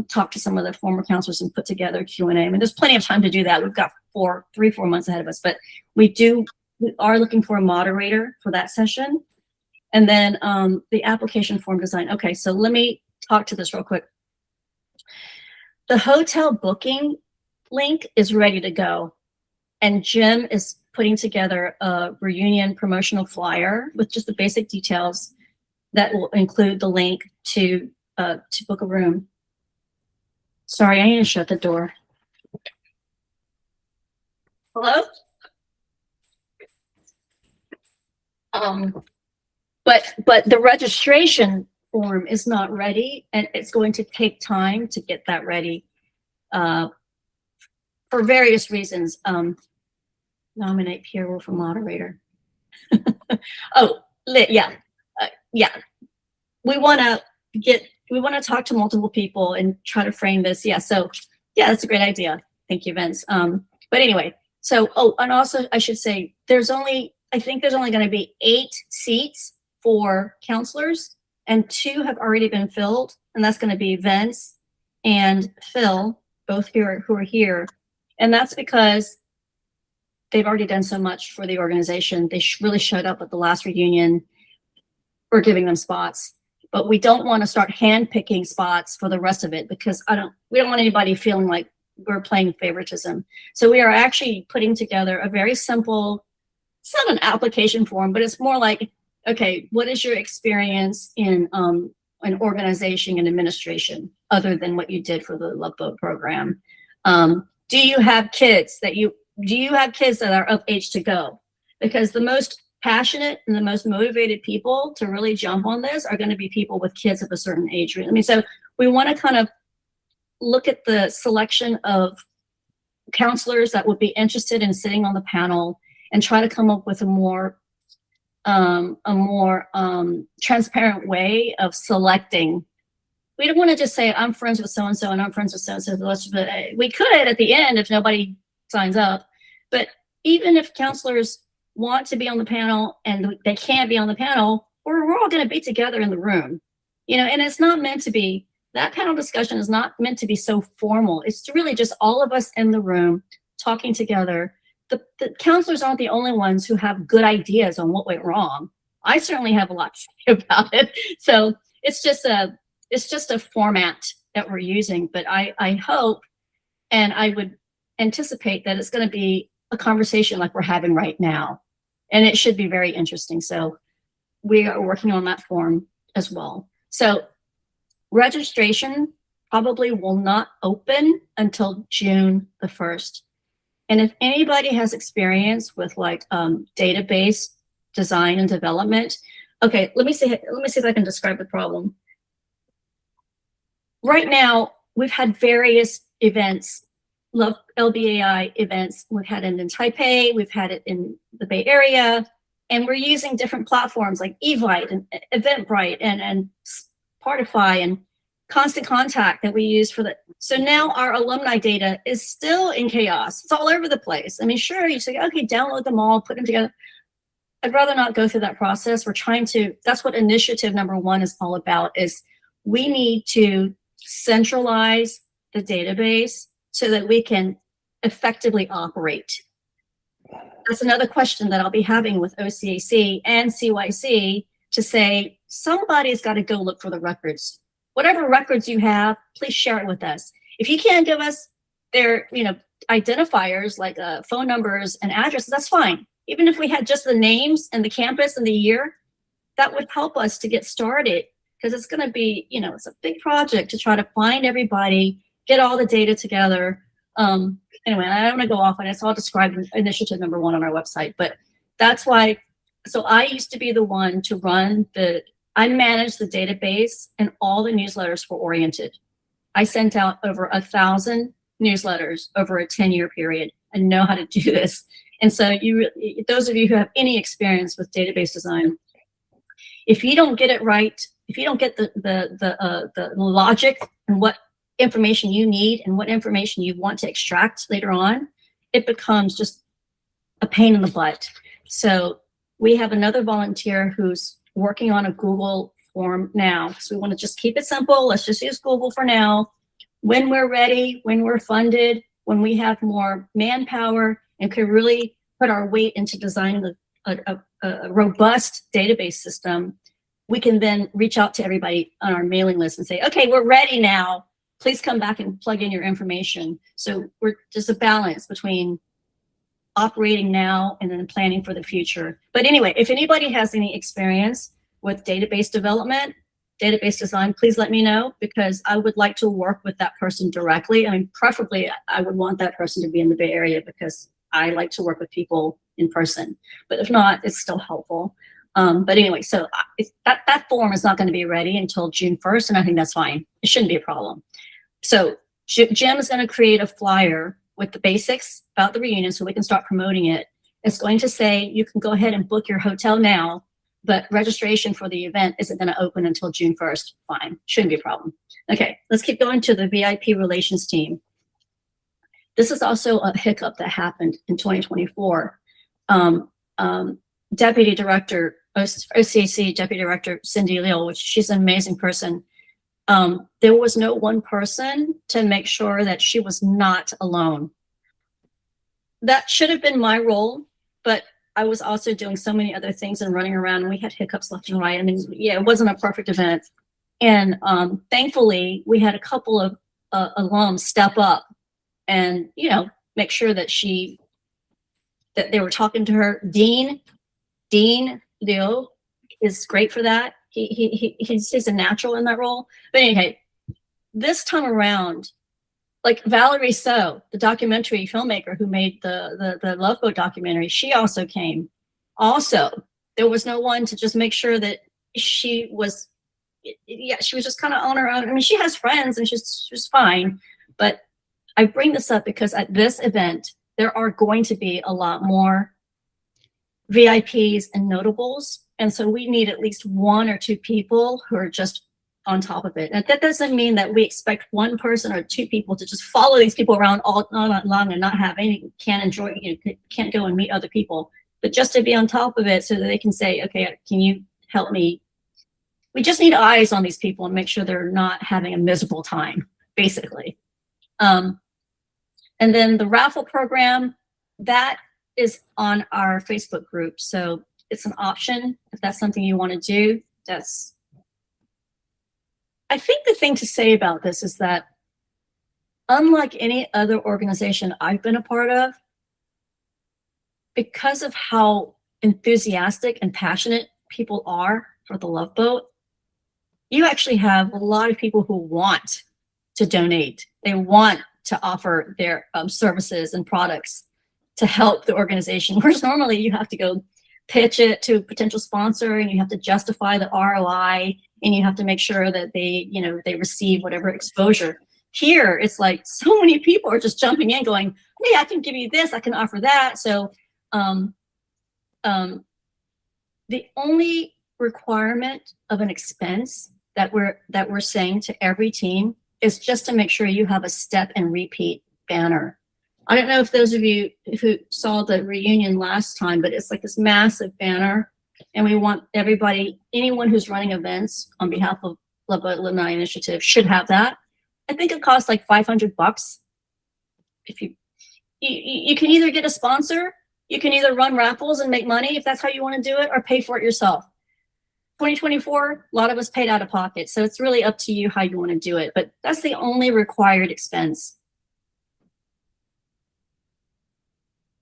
talk to some of the former counselors and put together Q&A. I mean, there's plenty of time to do that. We've got 3, 4 months ahead of us, but we are looking for a moderator for that session. And then the application form design. Okay, so let me talk to this real quick. The hotel booking link is ready to go. And Jim is putting together a reunion promotional flyer with just the basic details that will include the link to book a room. Sorry, I need to shut the door. Hello? But the registration form is not ready, and it's going to take time to get that ready for various reasons. Nominate Pierre Wolf for moderator. Oh, yeah. Yeah. We want to talk to multiple people and try to frame this. Yeah. So yeah, that's a great idea. Thank you, Vince. But anyway, so, and also I should say I think there's only going to be 8 seats for counselors, and 2 have already been filled. And that's going to be Vince and Phil, both here who are here. And that's because they've already done so much for the organization. They really showed up at the last reunion. We're giving them spots, but we don't want to start handpicking spots for the rest of it, because we don't want anybody feeling like we're playing favoritism. So we are actually putting together a very simple, it's not an application form, but it's more like, okay, what is your experience in an organization and administration other than what you did for the Love Boat program? Do you have kids that are of age to go? Because the most passionate and the most motivated people to really jump on this are going to be people with kids of a certain age. I mean, so we want to kind of look at the selection of counselors that would be interested in sitting on the panel and try to come up with a more transparent way of selecting. We don't want to just say, I'm friends with so-and-so and I'm friends with so-and-so. We could at the end if nobody signs up. But even if counselors want to be on the panel and they can't be on the panel, we're all going to be together in the room. And it's not meant to be, that panel discussion is not meant to be so formal. It's really just all of us in the room talking together. The counselors aren't the only ones who have good ideas on what went wrong. I certainly have a lot to say about it. So it's just a format that we're using, but I hope, and I would anticipate that it's going to be a conversation like we're having right now, and it should be very interesting. So we are working on that form as well. So registration probably will not open until June the 1st. And if anybody has experience with like database design and development, okay, let me see if I can describe the problem. Right now, we've had various events, LBAI events. We've had it in Taipei, we've had it in the Bay Area, and we're using different platforms like Evite and Eventbrite and Partify and Constant Contact that we use for the. So now our alumni data is still in chaos. It's all over the place. I mean, sure, you say, okay, download them all, put them together. I'd rather not go through that process. We're trying to, that's what initiative number 1 is all about, is we need to centralize the database so that we can effectively operate. That's another question that I'll be having with OCAC and CYC to say, somebody's got to go look for the records. Whatever records you have, please share it with us. If you can't give us their, identifiers like phone numbers and addresses, that's fine. Even if we had just the names and the campus and the year, that would help us to get started, because it's going to be, it's a big project to try to find everybody, get all the data together. Anyway, I don't want to go off on it, so I'll describe initiative number 1 on our website. But that's why, so I used to be the one to I managed the database and all the newsletters for Oriented. I sent out over 1,000 newsletters over a 10-year period. I know how to do this. And so those of you who have any experience with database design, if you don't get it right, if you don't get the logic and what information you need and what information you want to extract later on, it becomes just a pain in the butt. So we have another volunteer who's working on a Google form now. So we want to just keep it simple. Let's just use Google for now. When we're ready, when we're funded, when we have more manpower and can really put our weight into designing a robust database system, we can then reach out to everybody on our mailing list and say, okay, we're ready now. Please come back and plug in your information. So there's a balance between operating now and then planning for the future. But anyway, if anybody has any experience with database development, database design, please let me know, because I would like to work with that person directly. I mean, preferably I would want that person to be in the Bay Area because I like to work with people in person. But if not, it's still helpful. But anyway, so that form is not going to be ready until June 1st, and I think that's fine. It shouldn't be a problem. So Jim is going to create a flyer with the basics about the reunion so we can start promoting it. It's going to say you can go ahead and book your hotel now, but registration for the event isn't going to open until June 1st. Fine, shouldn't be a problem. Okay, let's keep going to the VIP relations team. This is also a hiccup that happened in 2024. Deputy Director, OCAC Deputy Director Cindy Leal, which she's an amazing person. There was no one person to make sure that she was not alone. That should have been my role, but I was also doing so many other things and running around, and we had hiccups left and right. I mean, yeah, it wasn't a perfect event. And thankfully, we had a couple of alums step up and, you know, make sure that that they were talking to her. Dean Leo is great for that. He's a natural in that role. But anyway, this time around, like Valerie So, the documentary filmmaker who made the Love Boat documentary, she also came. Also, there was no one to just make sure that she was just kind of on her own. I mean, she has friends and she's fine. But I bring this up because at this event, there are going to be a lot more VIPs and notables. And so we need at least one or two people who are just on top of it. And that doesn't mean that we expect one person or two people to just follow these people around all night long and not have any, can't go and meet other people, but just to be on top of it so that they can say, okay, can you help me? We just need eyes on these people and make sure they're not having a miserable time, basically. And then the raffle program, that is on our Facebook group. So it's an option if that's something you want to do. I think the thing to say about this is that unlike any other organization I've been a part of, because of how enthusiastic and passionate people are for the Love Boat, you actually have a lot of people who want to donate. They want to offer their services and products to help the organization, whereas normally you have to go pitch it to a potential sponsor and you have to justify the ROI and you have to make sure that they receive whatever exposure. Here, it's like so many people are just jumping in going, hey, I can give you this, I can offer that. So the only requirement of an expense that we're saying to every team is just to make sure you have a step and repeat banner. I don't know if those of you who saw the reunion last time, but it's like this massive banner. And we want everybody, anyone who's running events on behalf of Love Boat Alumni Initiative should have that. I think it costs like $500. If you can either get a sponsor, you can either run raffles and make money if that's how you want to do it, or pay for it yourself. 2024, a lot of us paid out of pocket. So it's really up to you how you want to do it. But that's the only required expense.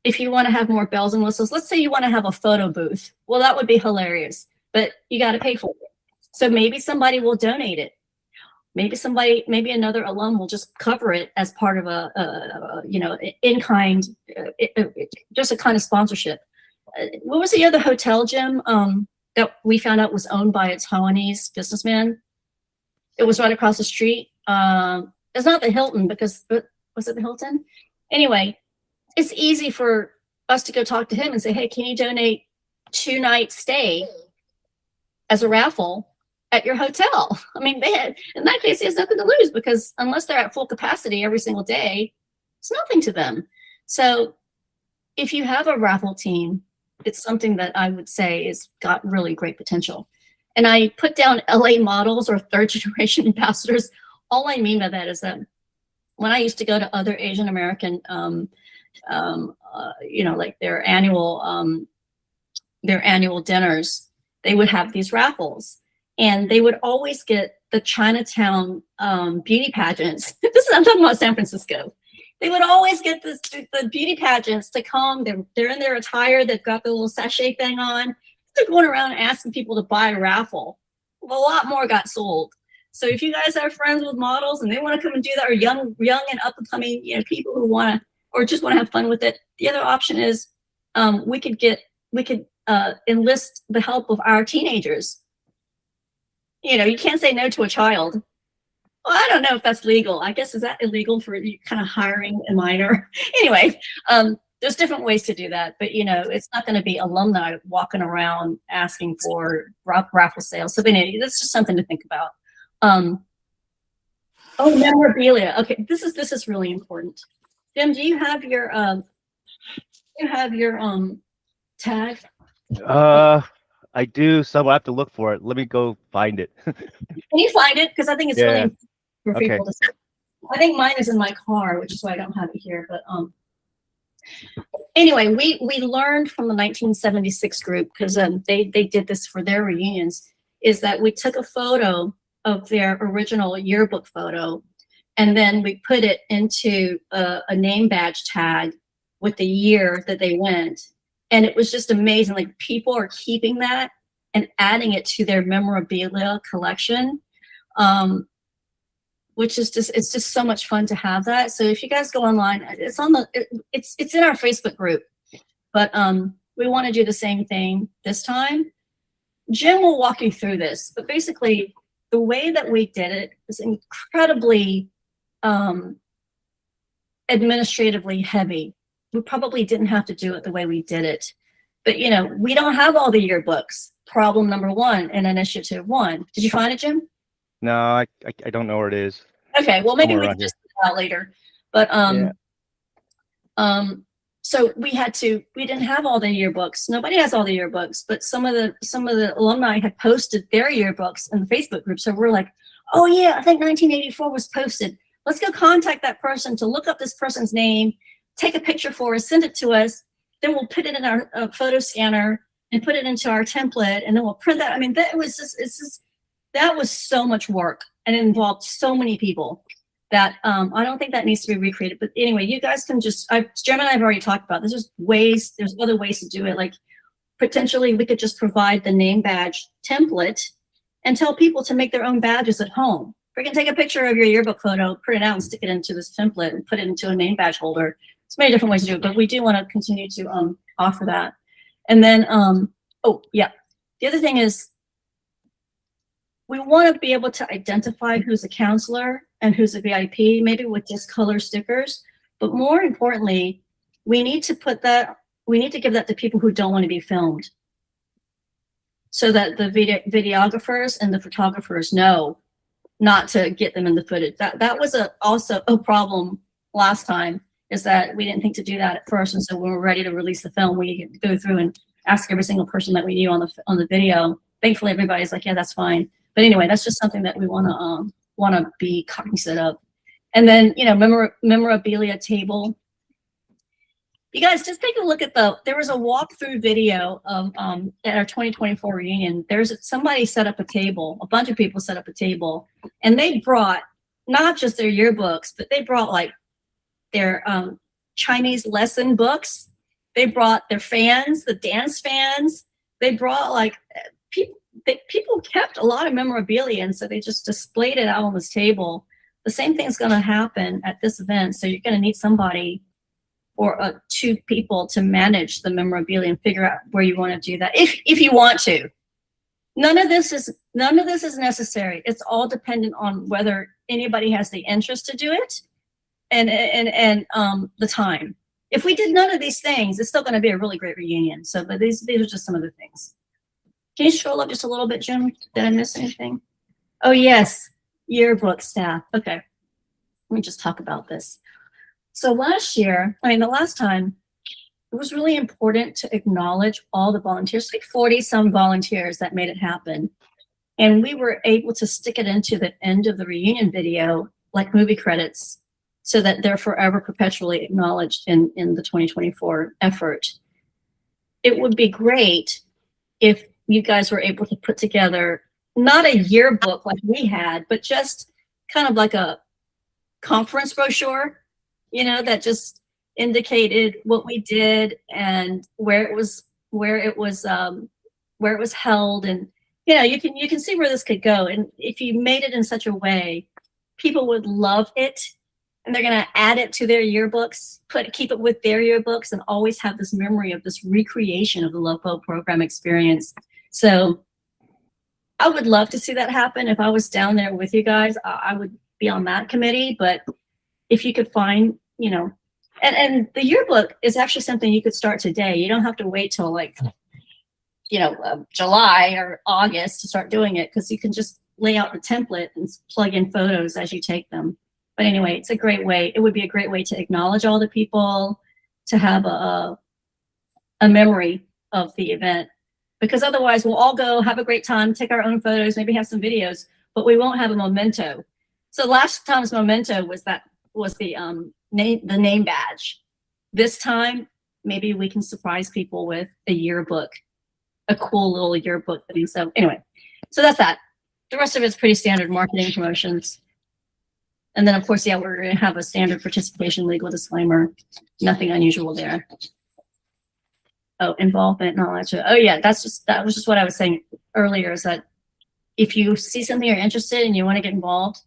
If you want to have more bells and whistles, let's say you want to have a photo booth. Well, that would be hilarious, but you got to pay for it. So maybe somebody will donate it. Maybe another alum will just cover it as part of a in-kind, just a kind of sponsorship. What was the other hotel, Jim, that we found out was owned by a Taiwanese businessman? It was right across the street. It's not the Hilton was it the Hilton? Anyway, it's easy for us to go talk to him and say, hey, can you donate 2-night stay as a raffle at your hotel? I mean, in that case, he has nothing to lose, because unless they're at full capacity every single day, it's nothing to them. So if you have a raffle team, it's something that I would say is got really great potential. And I put down LA models or third generation ambassadors. All I mean by that is that when I used to go to other Asian American, you know, like their annual dinners, they would have these raffles, and they would always get the Chinatown beauty pageants. I'm talking about San Francisco. They would always get the beauty pageants to come. They're in their attire. They've got the little sachet thing on. They're going around asking people to buy a raffle. Well, a lot more got sold. So if you guys are friends with models and they want to come and do that, or young and up and coming, you know, people who want to, or just want to have fun with it, the other option is we could enlist the help of our teenagers. You know, you can't say no to a child. Well, I don't know if that's legal. I guess, is that illegal for you kind of hiring a minor? Anyway, there's different ways to do that, but you know, it's not going to be alumni walking around asking for raffle sales. So anyway, that's just something to think about. Oh, memorabilia. Okay, this is really important. Jim, do you have your tag? I do. So I have to look for it. Let me go find it. Can you find it? Because I think it's really important for Okay. people to see. I think mine is in my car, which is why I don't have it here. But anyway, we learned from the 1976 group, because they did this for their reunions, is that we took a photo of their original yearbook photo, and then we put it into a name badge tag with the year that they went. And it was just amazing. Like, people are keeping that and adding it to their memorabilia collection, which is it's just so much fun to have that. So if you guys go online, it's on it's in our Facebook group, but we want to do the same thing this time. Jim will walk you through this, but basically the way that we did it is incredibly administratively heavy. We probably didn't have to do it the way we did it, but you know, we don't have all the yearbooks. Problem number one in initiative one. Did you find it, Jim? No, I don't know where it is. Okay, well, maybe Somewhere we around can just do that later. But so we didn't have all the yearbooks. Nobody has all the yearbooks, but some of the alumni had posted their yearbooks in the Facebook group. So we're like, oh yeah, I think 1984 was posted. Let's go contact that person to look up this person's name, take a picture for us, send it to us. Then we'll put it in our photo scanner and put it into our template, and then we'll print that. I mean, that was that was so much work, and it involved so many people that I don't think that needs to be recreated. But anyway, you guys can just, Jim and I have already talked about this. There's other ways to do it. Like, potentially we could just provide the name badge template and tell people to make their own badges at home. We can take a picture of your yearbook photo, print it out and stick it into this template and put it into a name badge holder. There's many different ways to do it, but we do want to continue to offer that. And then, oh yeah, the other thing is, we want to be able to identify who's a counselor and who's a VIP, maybe with just color stickers. But more importantly, we need to give that to people who don't want to be filmed, so that the videographers and the photographers know not to get them in the footage. That was also a problem last time, is that we didn't think to do that at first. And so when we're ready to release the film, we go through and ask every single person that we knew on the video. Thankfully, everybody's like, yeah, that's fine. But anyway, that's just something that we want to be cognizant of. And then, you know, memorabilia table. You guys just take a look at there was a walkthrough video of at our 2024 reunion. Somebody set up a table, a bunch of people set up a table, and they brought not just their yearbooks, but they brought like their Chinese lesson books. They brought their fans, the dance fans. They brought like people kept a lot of memorabilia, and so they just displayed it out on this table. The same thing's going to happen at this event. So you're going to need somebody or two people to manage the memorabilia and figure out where you want to do that, if you want to. None of this is necessary. It's all dependent on whether anybody has the interest to do it and the time. If we did none of these things, it's still going to be a really great reunion. So, but these are just some of the things. Can you scroll up just a little bit, Jim? Did I miss anything? Oh yes, yearbook staff. Okay, let me just talk about this. So last year, the last time, it was really important to acknowledge all the volunteers, like 40-some volunteers that made it happen. And we were able to stick it into the end of the reunion video, like movie credits, so that they're forever perpetually acknowledged in the 2024 effort. It would be great if you guys were able to put together not a yearbook like we had, but just kind of like a conference brochure, you know, that just indicated what we did and where it was held, and you know, you can see where this could go. And if you made it in such a way, people would love it, and they're going to add it to their yearbooks, keep it with their yearbooks, and always have this memory of this recreation of the LoPo program experience. So I would love to see that happen. If I was down there with you guys, I would be on that committee. But if you could find, you know, and the yearbook is actually something you could start today. You don't have to wait till like, you know, July or August to start doing it, because you can just lay out the template and plug in photos as you take them. But anyway, it's a great way. It would be a great way to acknowledge all the people, to have a memory of the event, because otherwise we'll all go have a great time, take our own photos, maybe have some videos, but we won't have a memento. So last time's memento was the name badge. This time, maybe we can surprise people with a yearbook, a cool little yearbook thing. So anyway, so that's that. The rest of it's pretty standard marketing promotions. And then of course, yeah, we're gonna have a standard participation legal disclaimer. Nothing unusual there. Oh, involvement and all that shit. Oh yeah, that was just what I was saying earlier, is that if you see something you're interested in and you want to get involved,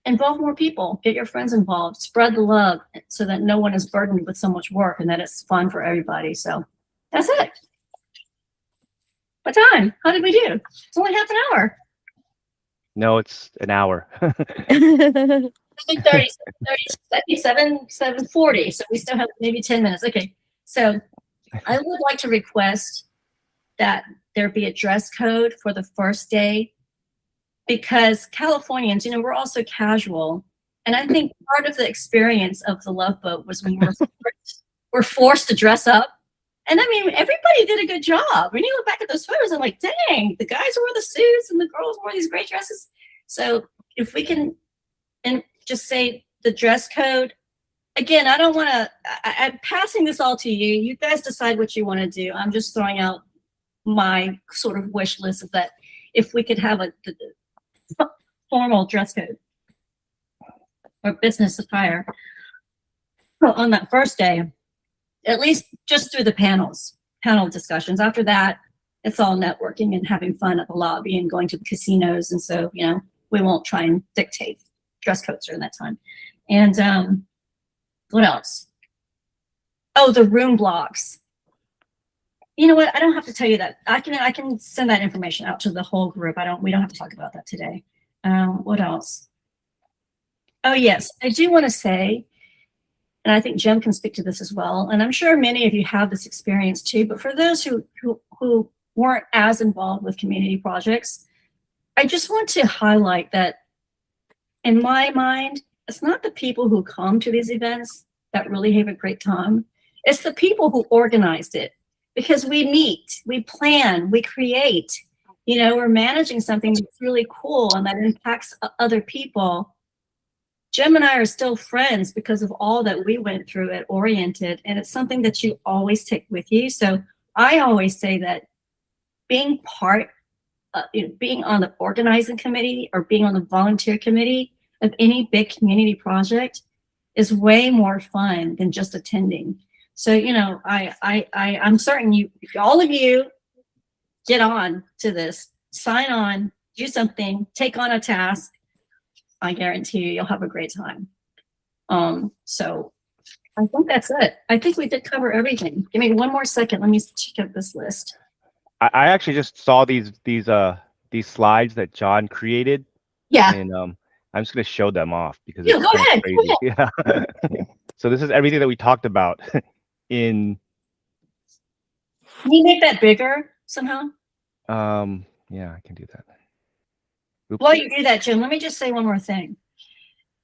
involve more people, get your friends involved, spread the love so that no one is burdened with so much work and that it's fun for everybody. So that's it. What time? How did we do? It's only half an hour. No, it's an hour. 7:40. So we still have maybe 10 minutes. Okay. So I would like to request that there be a dress code for the first day, because Californians, you know, we're also casual. And I think part of the experience of the Love Boat was when we're forced to dress up. And I mean, everybody did a good job. When you look back at those photos, I'm like, dang, the guys wore the suits and the girls wore these great dresses. So if we can just say the dress code, again, I don't want to, I'm passing this all to you. You guys decide what you want to do. I'm just throwing out my sort of wish list of that. If we could have a formal dress code or business attire on that first day, at least just through the panel discussions. After that, it's all networking and having fun at the lobby and going to the casinos. And so, you know, we won't try and dictate dress codes during that time. And what else? Oh, the room blocks. You know what? I don't have to tell you that. I can send that information out to the whole group. We don't have to talk about that today. What else? Oh yes, I do want to say, and I think Jim can speak to this as well, and I'm sure many of you have this experience too, but for those who weren't as involved with community projects, I just want to highlight that in my mind, it's not the people who come to these events that really have a great time. It's the people who organized it, because we meet, we plan, we create, you know, we're managing something that's really cool and that impacts other people. Jim and I are still friends because of all that we went through at Oriented, and it's something that you always take with you. So I always say that being being on the organizing committee or being on the volunteer committee of any big community project is way more fun than just attending. So, you know, I'm certain all of you get on to this, sign on, do something, take on a task. I guarantee you'll have a great time. So I think that's it. I think we did cover everything. Give me one more second. Let me check out this list. I actually just saw these slides that John created. Yeah. And I'm just gonna show them off because Yeah, it's go kinda ahead. crazy. Go ahead. Yeah. So this is everything that we talked about in. Can you make that bigger somehow? Yeah, I can do that. Oops. While you do that, Jim, let me just say one more thing.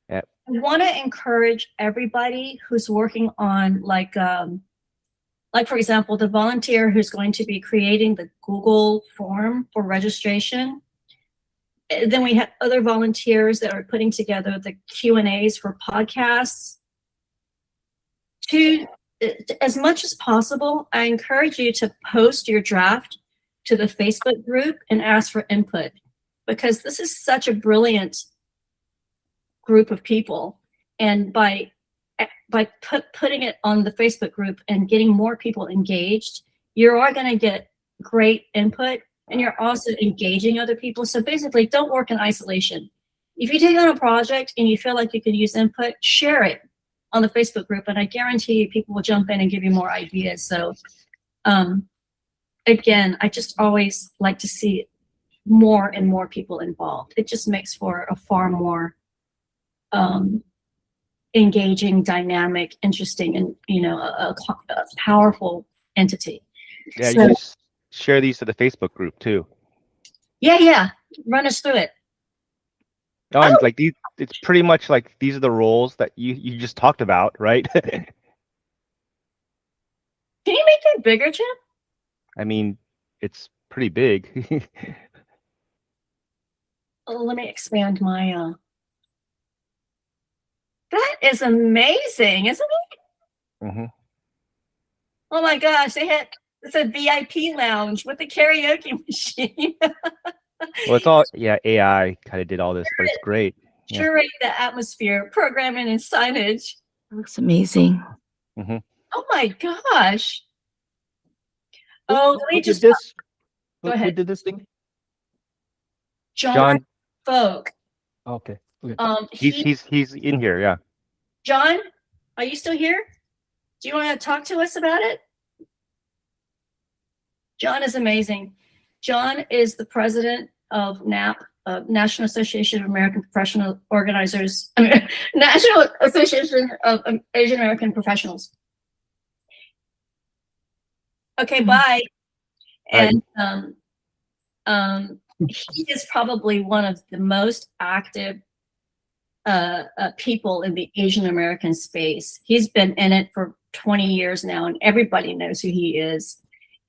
Yeah. I want to encourage everybody who's working on like for example, the volunteer who's going to be creating the Google form for registration. then we have other volunteers that are putting together the Q&As for podcasts. As much as possible, I encourage you to post your draft to the Facebook group and ask for input, because this is such a brilliant group of people. And by putting it on the Facebook group and getting more people engaged, you are going to get great input, and you're also engaging other people. So basically, don't work in isolation. If you take on a project and you feel like you could use input, share it on the Facebook group, and I guarantee you people will jump in and give you more ideas. So again, I just always like to see more and more people involved. It just makes for a far more engaging, dynamic, interesting, and a powerful entity. Yeah, So, you just share these to the Facebook group too. yeah, run us through it. No, I'm like these. It's pretty much like these are the roles that you just talked about, right? Can you make that bigger, Jim? I mean, it's pretty big. Oh, let me expand my. That is amazing, isn't it? Mm-hmm. Oh my gosh, it's a VIP lounge with a karaoke machine. Well, it's all AI kind of did all this, but it's great. Yeah. Curate the atmosphere, programming, and signage. Looks amazing. Mm-hmm. Oh my gosh. Oh, let me just Go Go Who ahead. did this thing? John Folk. Okay. He's in here, yeah. John, are you still here? Do you want to talk to us about it? John is amazing. John is the president of NAP, National Association of American Professional Organizers, National Association of Asian American Professionals. Okay, bye. And he is probably one of the most active people in the Asian American space. He's been in it for 20 years now, and everybody knows who he is.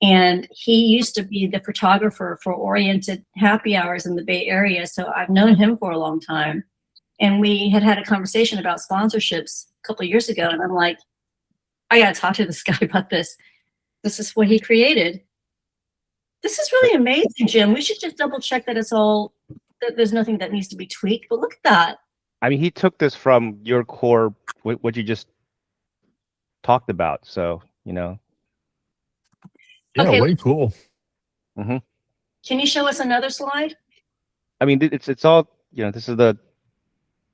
And he used to be the photographer for Oriented Happy Hours in the Bay Area, so I've known him for a long time. And we had a conversation about sponsorships a couple of years ago, and I'm like, I gotta talk to this guy about this. This is what he created. This is really amazing, Jim. We should just double check that that there's nothing that needs to be tweaked, but look at that. I mean, he took this from your core, what you just talked about. So, Yeah, Okay. way cool. Mm-hmm. Can you show us another slide? I mean, it's all, this is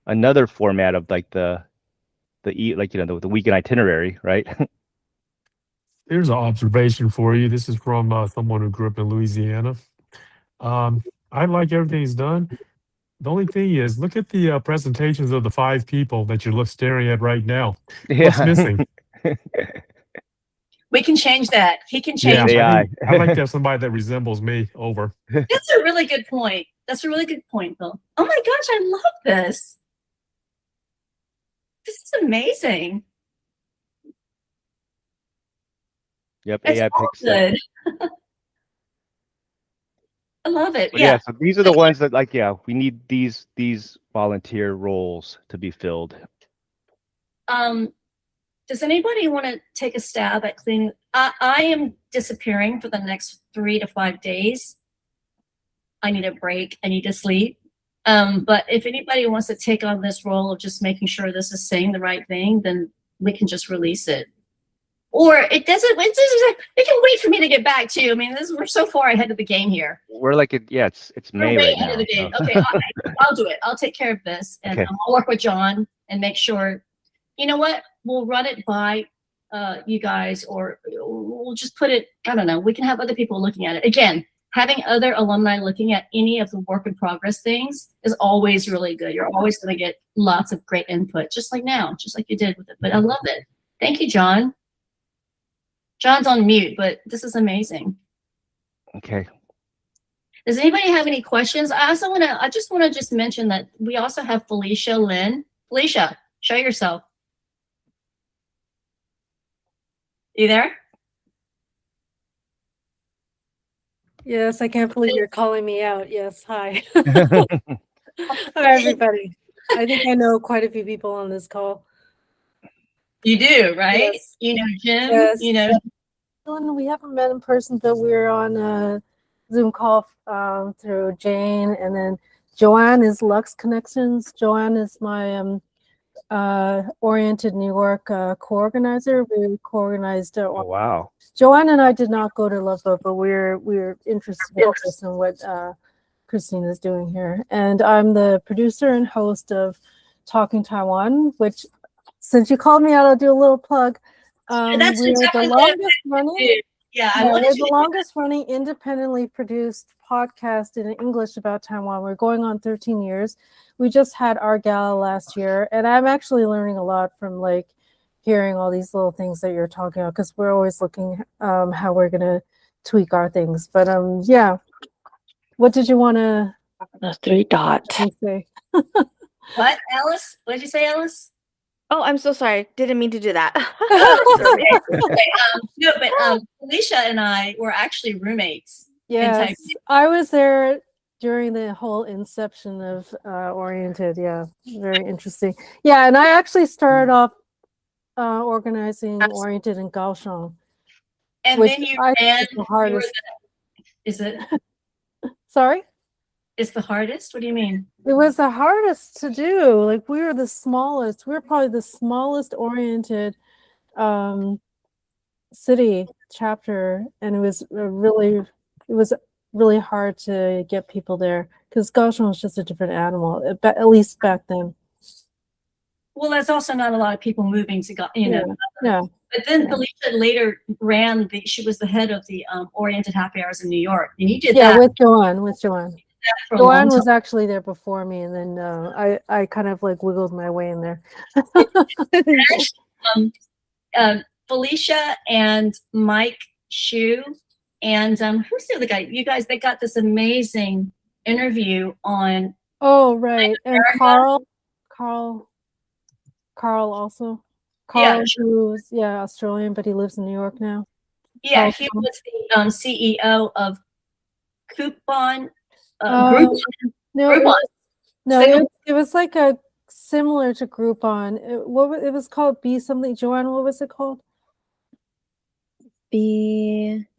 another format of like the weekend itinerary, right? Here's an observation for you. This is from someone who grew up in Louisiana. I like everything he's done. The only thing is, look at the presentations of the 5 people that you're staring at right now. What's missing? We can change that. He can change it. AI. I'd like to have somebody that resembles me over. That's a really good point. That's a really good point, Bill. Oh my gosh, I love this. This is amazing. Yep, It's AI all picks it. good. I love it. But Yeah. so these are the ones that we need these volunteer roles to be filled. Does anybody want to take a stab at cleaning? I am disappearing for the next 3 to 5 days. I need a break. I need to sleep. But if anybody wants to take on this role of just making sure this is saying the right thing, then we can just release it. Or it can wait for me to get back too. I mean, we're so far ahead of the game here. We're it's May We're way right ahead now. of the game. So. Okay, I'll do it. I'll take care of this, and Okay. I'll work with John and make sure. You know what? We'll run it by you guys, or we'll just put it. I don't know. We can have other people looking at it. Again, having other alumni looking at any of the work in progress things is always really good. You're always going to get lots of great input, just like now, just like you did with it. But I love it. Thank you, John. John's on mute, but this is amazing. Okay. Does anybody have any questions? I just want to mention that we also have Felicia Lynn. Felicia, show yourself. You there? Yes, I can't believe you're calling me out. Yes, hi. Hi, everybody. I think I know quite a few people on this call. You do, right? Yes. You know Jim, Yes. you know. We haven't met in person, but we're on a Zoom call through Jane, and then Joanne is Lux Connections. Joanne is my Oriented New York co-organizer. We co-organized. Oh, wow. Joanne and I did not go to Love Boat, but we're interested in what Christine is doing here. And I'm the producer and host of Talking Taiwan, which, since you called me out, I'll do a little plug. That's we're exactly the what longest running. Yeah, I Yeah, wanted we're to the longest running independently produced podcast in English about Taiwan. We're going on 13 years. We just had our gala last year, and I'm actually learning a lot from like hearing all these little things that you're talking about, because we're always looking how we're gonna tweak our things. But yeah, what did you want to The three dots. say? What, Alice? What did you say, Alice? Oh, I'm so sorry. Didn't mean to do that. No, but Felicia and I were actually roommates. Yes, I was there during the whole inception of Oriented. Yeah, very interesting. Yeah, and I actually started off organizing Oriented in Kaohsiung. And which then you I think ran. is the hardest. Is it? Sorry? It's the hardest? What do you mean? It was the hardest to do. Like, we were the smallest. We were probably the smallest Oriented city chapter, and it was really hard to get people there, because Kaohsiung was just a different animal, at least back then. Well, there's also not a lot of people moving to go, you know. Yeah. But then Felicia later ran she was the head of the Oriented Happy Hours in New York, and you did that. With Joanne. For a Joanne long was time. actually there before me, and then I kind of like wiggled my way in there. Felicia and Mike Shu and who's the other guy? You guys, they got this amazing interview on. Oh, right. And America. Carl also. Yeah. Who's Australian, but he lives in New York now. Yeah, he was the CEO of Coupon. Groupon. It was like a similar to Groupon. It was called Be Something. Joanne, what was it called? I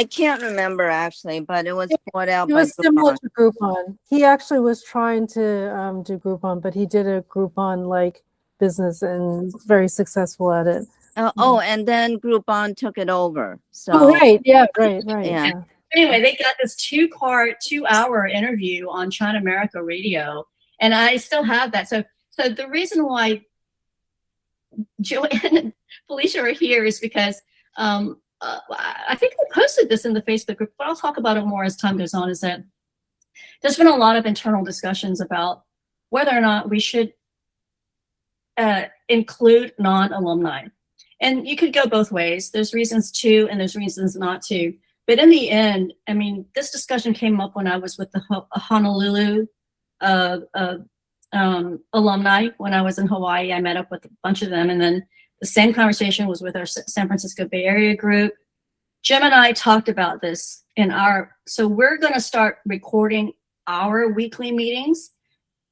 can't remember actually, but it was bought out. It by was similar Groupon. to Groupon. He actually was trying to do Groupon, but he did a Groupon like business and very successful at it. And then Groupon took it over. So right. Yeah. Anyway, they got this 2-hour interview on China America Radio, and I still have that. So the reason why Joanne and Felicia are here is because I think I posted this in the Facebook group, but I'll talk about it more as time goes on, is that there's been a lot of internal discussions about whether or not we should include non-alumni. And you could go both ways. There's reasons to, and there's reasons not to. But in the end, I mean, this discussion came up when I was with the Honolulu alumni. When I was in Hawaii, I met up with a bunch of them. And then the same conversation was with our San Francisco Bay Area group. Jim and I talked about this so we're going to start recording our weekly meetings,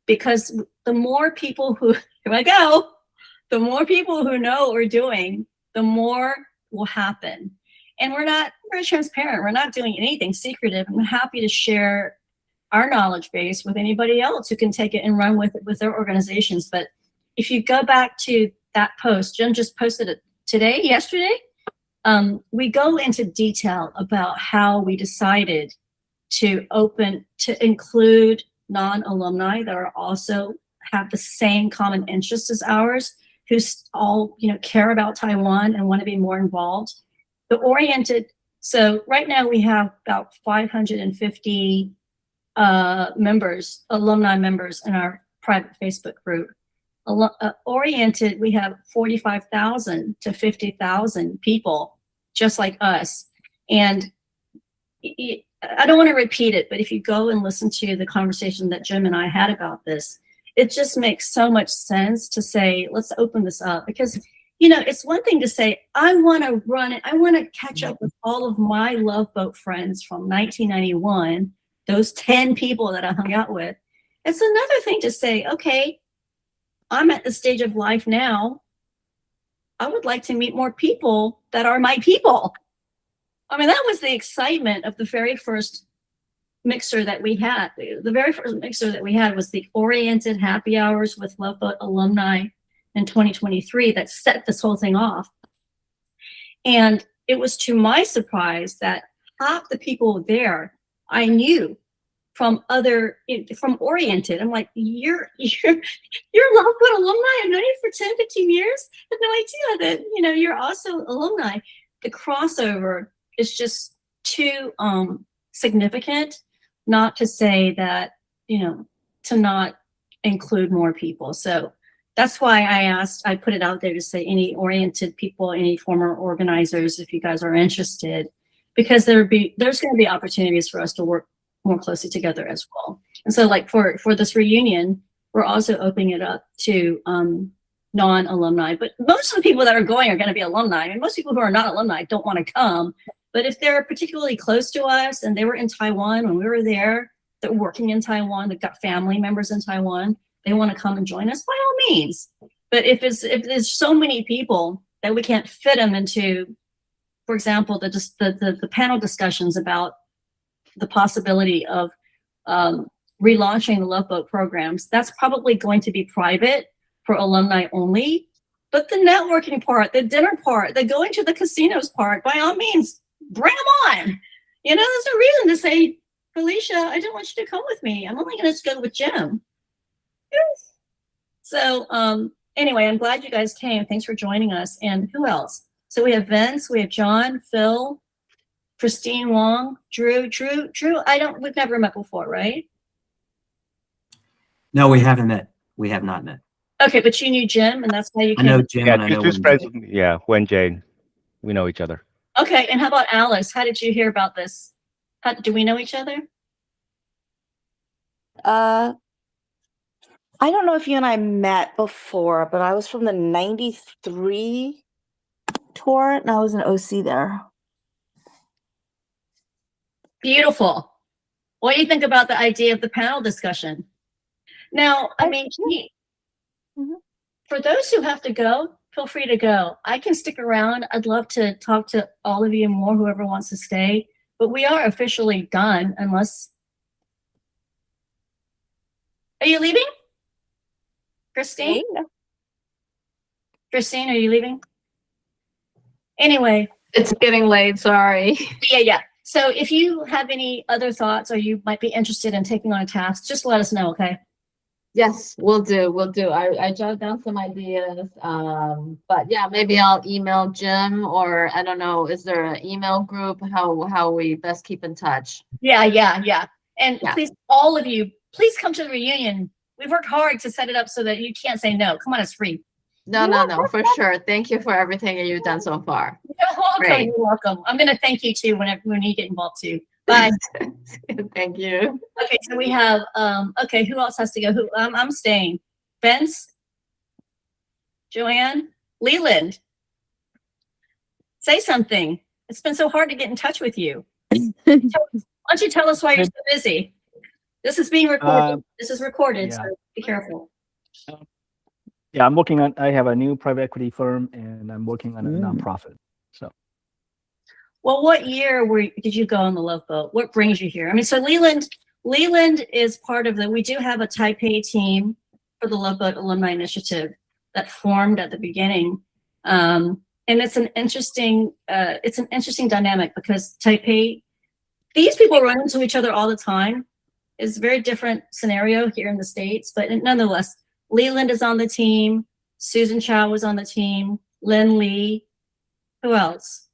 because the more people the more people who know what we're doing, the more will happen. And we're very transparent. We're not doing anything secretive. I'm happy to share our knowledge base with anybody else who can take it and run with it with their organizations. But if you go back to that post, Jim just posted it yesterday. We go into detail about how we decided to include non-alumni that are also have the same common interests as ours, who all care about Taiwan and want to be more involved. The Oriented. So right now we have about 550 alumni members in our private Facebook group. Oriented, we have 45,000 to 50,000 people just like us. And I don't want to repeat it, but if you go and listen to the conversation that Jim and I had about this, it just makes so much sense to say, let's open this up, because you know, it's one thing to say, I want to run it. I want to catch up with all of my Love Boat friends from 1991, those 10 people that I hung out with. It's another thing to say, okay, I'm at the stage of life now. I would like to meet more people that are my people. I mean, that was the excitement of the very first mixer that we had. The very first mixer that we had was the Oriented Happy Hours with Love Boat alumni in 2023 that set this whole thing off. And it was to my surprise that half the people there I knew from Oriented. I'm like, you're Love Boat alumni. I've known you for 10, 15 years. I had no idea that, you know, you're also alumni. The crossover is just too significant not to say that, you know, to not include more people. So that's why I put it out there to say any Oriented people, any former organizers, if you guys are interested, because there's going to be opportunities for us to work more closely together as well. And so like for this reunion, we're also opening it up to non-alumni, but most of the people that are going are going to be alumni. And most people who are not alumni don't want to come. But if they're particularly close to us and they were in Taiwan when we were there, they're working in Taiwan, they've got family members in Taiwan, they want to come and join us, by all means. But if there's so many people that we can't fit them into, for example, the panel discussions about the possibility of relaunching the Love Boat programs, that's probably going to be private for alumni only. But the networking part, the dinner part, the going to the casinos part, by all means, bring them on. You know, there's no reason to say, Felicia, I don't want you to come with me. I'm only going to go with Jim. Yes. So anyway, I'm glad you guys came. Thanks for joining us. And who else? So we have Vince, we have John, Phil, Christine Wong, Drew. We've never met before, right? No, we haven't met. We have not met. Okay, but you knew Jim, and that's why you I came. know Jim. Yeah, and I know Drew's Wendy. friends with me. Yeah, Wen Jane. We know each other. Okay, and how about Alice? How did you hear about this? Do we know each other? I don't know if you and I met before, but I was from the 93 tour and I was an OC there. Beautiful. What do you think about the idea of the panel discussion? Now, I mean, for those who have to go, feel free to go. I can stick around. I'd love to talk to all of you more, whoever wants to stay. But we are officially done unless... Are you leaving? Christine? Christine, are you leaving? Anyway. It's getting late, sorry. Yeah. So if you have any other thoughts or you might be interested in taking on a task, just let us know, okay? Yes, we'll do. I jotted down some ideas. But yeah, maybe I'll email Jim, or I don't know, is there an email group? How we best keep in touch? Yeah. And please, all of you, please come to the reunion. We've worked hard to set it up so that you can't say no. Come on, it's free. No, for sure. Thank you for everything you've done so far. You're welcome. Great. You're welcome. I'm going to thank you too when you get involved too. Bye. Thank you. Okay, so we have okay, who else has to go? I'm staying. Vince, Joanne, Leland. Say something. It's been so hard to get in touch with you. Why don't you tell us why you're so busy? This is being recorded. This is recorded, so be careful. Yeah, I have a new private equity firm and I'm working on a nonprofit. So. Well, what year did you go on the Love Boat? What brings you here? I mean, so Leland is part of we do have a Taipei team for the Love Boat Alumni Initiative that formed at the beginning. And it's an interesting dynamic because Taipei, these people run into each other all the time. It's a very different scenario here in the States, but nonetheless, Leland is on the team. Susan Chow was on the team. Lynn Lee. Who else?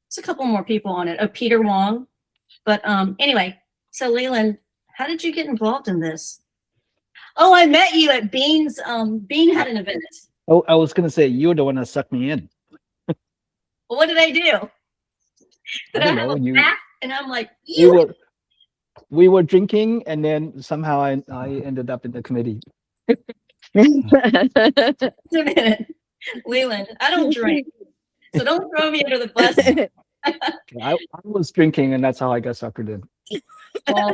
There's a couple more people on it. Oh, Peter Wong. But anyway, so Leland, how did you get involved in this? Oh, I met you at Bean's. Bean had an event. Oh, I was gonna say you're the one that sucked me in. Well, what did I do? I don't know. And I'm like, we were drinking, and then somehow I ended up in the committee. Wait a minute. Leland, I don't drink, so don't throw me under the bus. I was drinking, and that's how I got suckered in. Well,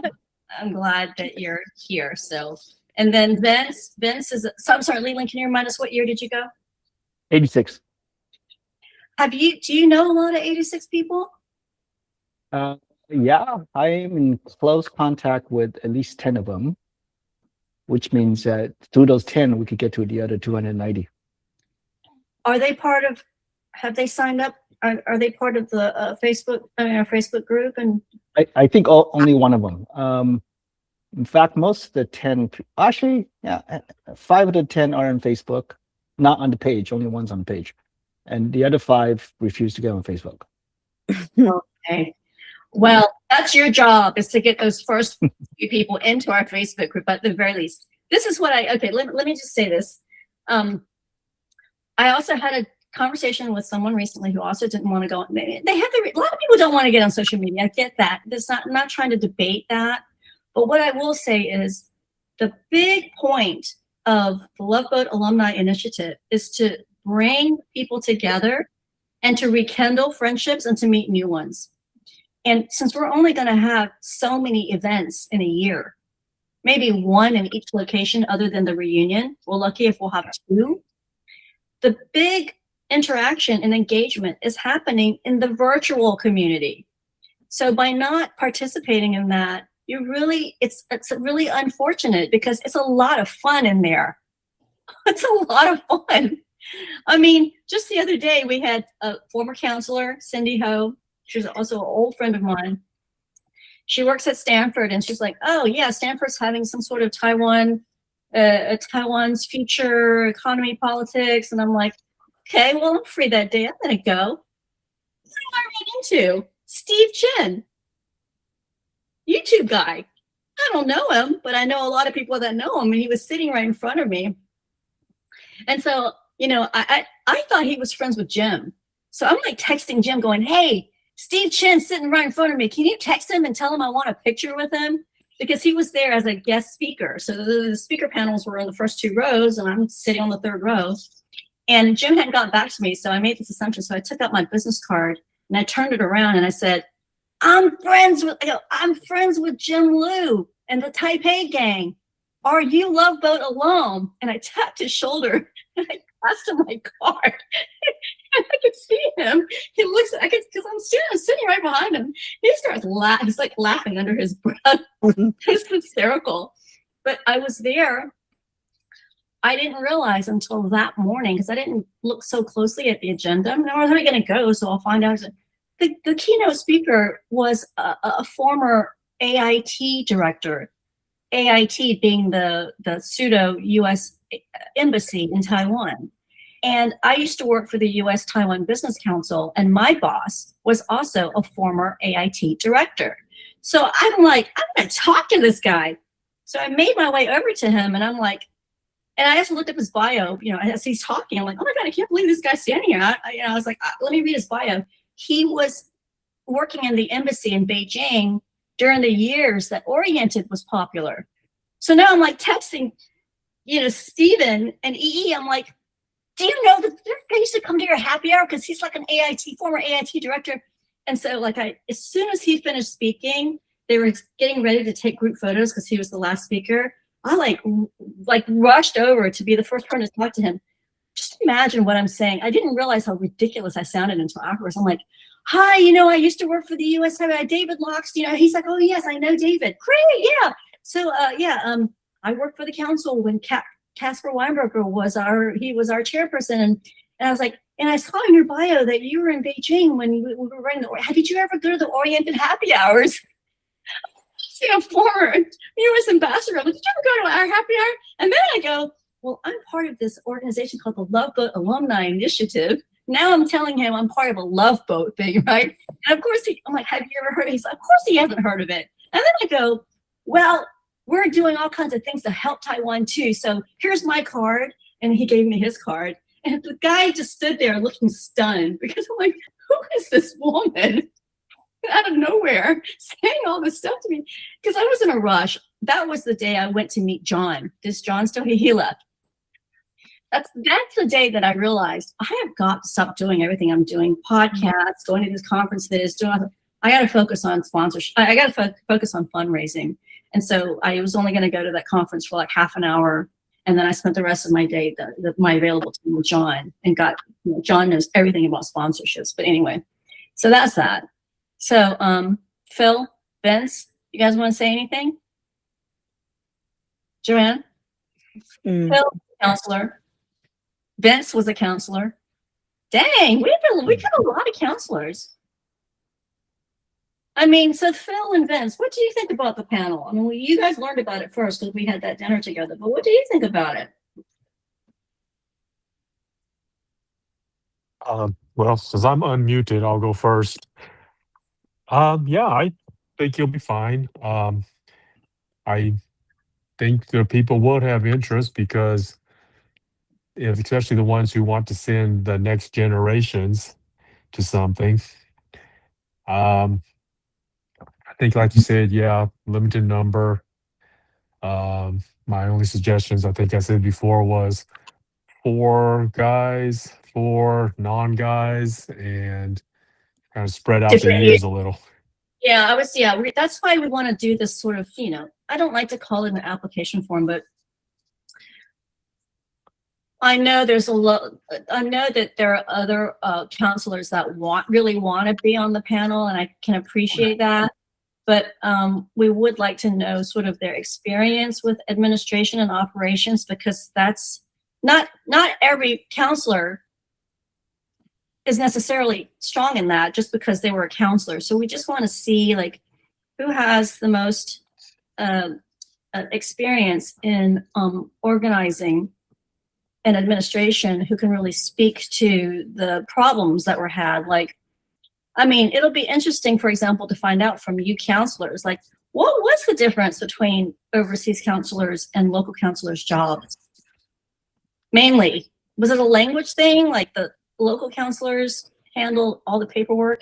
I'm glad that you're here. So, and then Vince is. So I'm sorry, Leland. Can you remind us what year did you go? 86. Do you know a lot of 86 people? Yeah, I'm in close contact with at least 10 of them, which means that through those 10, we could get to the other 290. Are they part of? Have they signed up? Are they part of the our Facebook group? And I think only one of them. In fact, most of the 10, actually, yeah, 5 of the 10 are on Facebook, not on the page. Only one's on the page, and the other 5 refuse to get on Facebook. Okay. Well, that's your job, is to get those first few people into our Facebook group at the very least. This is what let me just say this. I also had a conversation with someone recently who also didn't want to go. A lot of people don't want to get on social media. I get that. I'm not trying to debate that. But what I will say is the big point of the Love Boat Alumni Initiative is to bring people together and to rekindle friendships and to meet new ones. And since we're only going to have so many events in a year, maybe one in each location other than the reunion, we're lucky if we'll have 2. The big interaction and engagement is happening in the virtual community. So by not participating in that, it's really unfortunate, because it's a lot of fun in there. It's a lot of fun. I mean, just the other day we had a former counselor, Cindy Ho. She's also an old friend of mine. She works at Stanford, and she's like, "Oh yeah, Stanford's having some sort of Taiwan's future economy politics," and I'm like, "Okay, well I'm free that day. I'm gonna go." Who do I run into? Steve Chen, YouTube guy. I don't know him, but I know a lot of people that know him, and he was sitting right in front of me. And so, I thought he was friends with Jim. So I'm like texting Jim going, "Hey, Steve Chen's sitting right in front of me. Can you text him and tell him I want a picture with him?" Because he was there as a guest speaker. So the speaker panels were in the first 2 rows, and I'm sitting on the 3rd row. And Jim hadn't gotten back to me, so I made this assumption. So I took out my business card and I turned it around and I said, I'm friends with Jim Liu and the Taipei gang. Are you Love Boat alum?" And I tapped his shoulder and I passed him my card. And I could see him. He looks, because I'm sitting right behind him. He starts laughing. He's like laughing under his breath. It's hysterical. But I was there. I didn't realize until that morning, because I didn't look so closely at the agenda. I mean, where am I going to go? So I'll find out. The keynote speaker was a former AIT director, AIT being the pseudo U.S. embassy in Taiwan. And I used to work for the U.S. Taiwan Business Council, and my boss was also a former AIT director. So I'm like, I'm going to talk to this guy. So I made my way over to him, and I'm like, and I just looked up his bio, as he's talking. I'm like, oh my God, I can't believe this guy's standing here. I was like, let me read his bio. He was working in the embassy in Beijing during the years that Oriented was popular. So now I'm like texting, Steven and EE. I'm like, do you know that they used to come to your happy hour? Because he's like an former AIT director. And so as soon as he finished speaking, they were getting ready to take group photos because he was the last speaker. I like rushed over to be the first person to talk to him. Just imagine what I'm saying. I didn't realize how ridiculous I sounded until afterwards. I'm like, "Hi, I used to work for the U.S. David Locks." He's like, "Oh yes, I know David." Great, yeah. So I worked for the council when Casper Weinberger was our chairperson, and I was like, and I saw in your bio that you were in Beijing when we were running did you ever go to the Oriented happy hours? A former U.S. ambassador. I'm like, did you ever go to our happy hour? And then I go, well, I'm part of this organization called the Love Boat Alumni Initiative. Now I'm telling him I'm part of a Love Boat thing, right? And of course, I'm like, have you ever heard of it? He's like, of course he hasn't heard of it. And then I go, well, we're doing all kinds of things to help Taiwan too. So here's my card. And he gave me his card. And the guy just stood there looking stunned, because I'm like, who is this woman out of nowhere saying all this stuff to me? Because I was in a rush. That was the day I went to meet John. This John still, he left. that's the day that I realized I have got to stop doing everything I'm doing, podcasts, going to these conferences, I got to focus on sponsorship. I got to focus on fundraising. And so I was only going to go to that conference for like half an hour. And then I spent the rest of my day, my available time with John, and John knows everything about sponsorships. But anyway, so that's that. So Phil, Vince, you guys want to say anything? Joanne? Phil, counselor. Vince was a counselor. Dang, we got a lot of counselors. I mean, so Phil and Vince, what do you think about the panel? I mean, you guys learned about it first because we had that dinner together, but what do you think about it? Well, since I'm unmuted, I'll go first. Yeah, I think you'll be fine. I think the people would have interest because especially the ones who want to send the next generations to something. I think, like you said, yeah, limited number. My only suggestions, I think I said before, was 4 guys, 4 non-guys, and kind of spread out the years a little. Yeah, that's why we want to do this sort of, I don't like to call it an application form, but I know I know that there are other counselors that really want to be on the panel, and I can appreciate that. But we would like to know sort of their experience with administration and operations, because that's not every counselor is necessarily strong in that just because they were a counselor. So we just want to see like who has the most experience in organizing and administration, who can really speak to the problems that were had. Like, I mean, it'll be interesting, for example, to find out from you counselors, like, what was the difference between overseas counselors and local counselors' jobs? Mainly, was it a language thing? Like the local counselors handle all the paperwork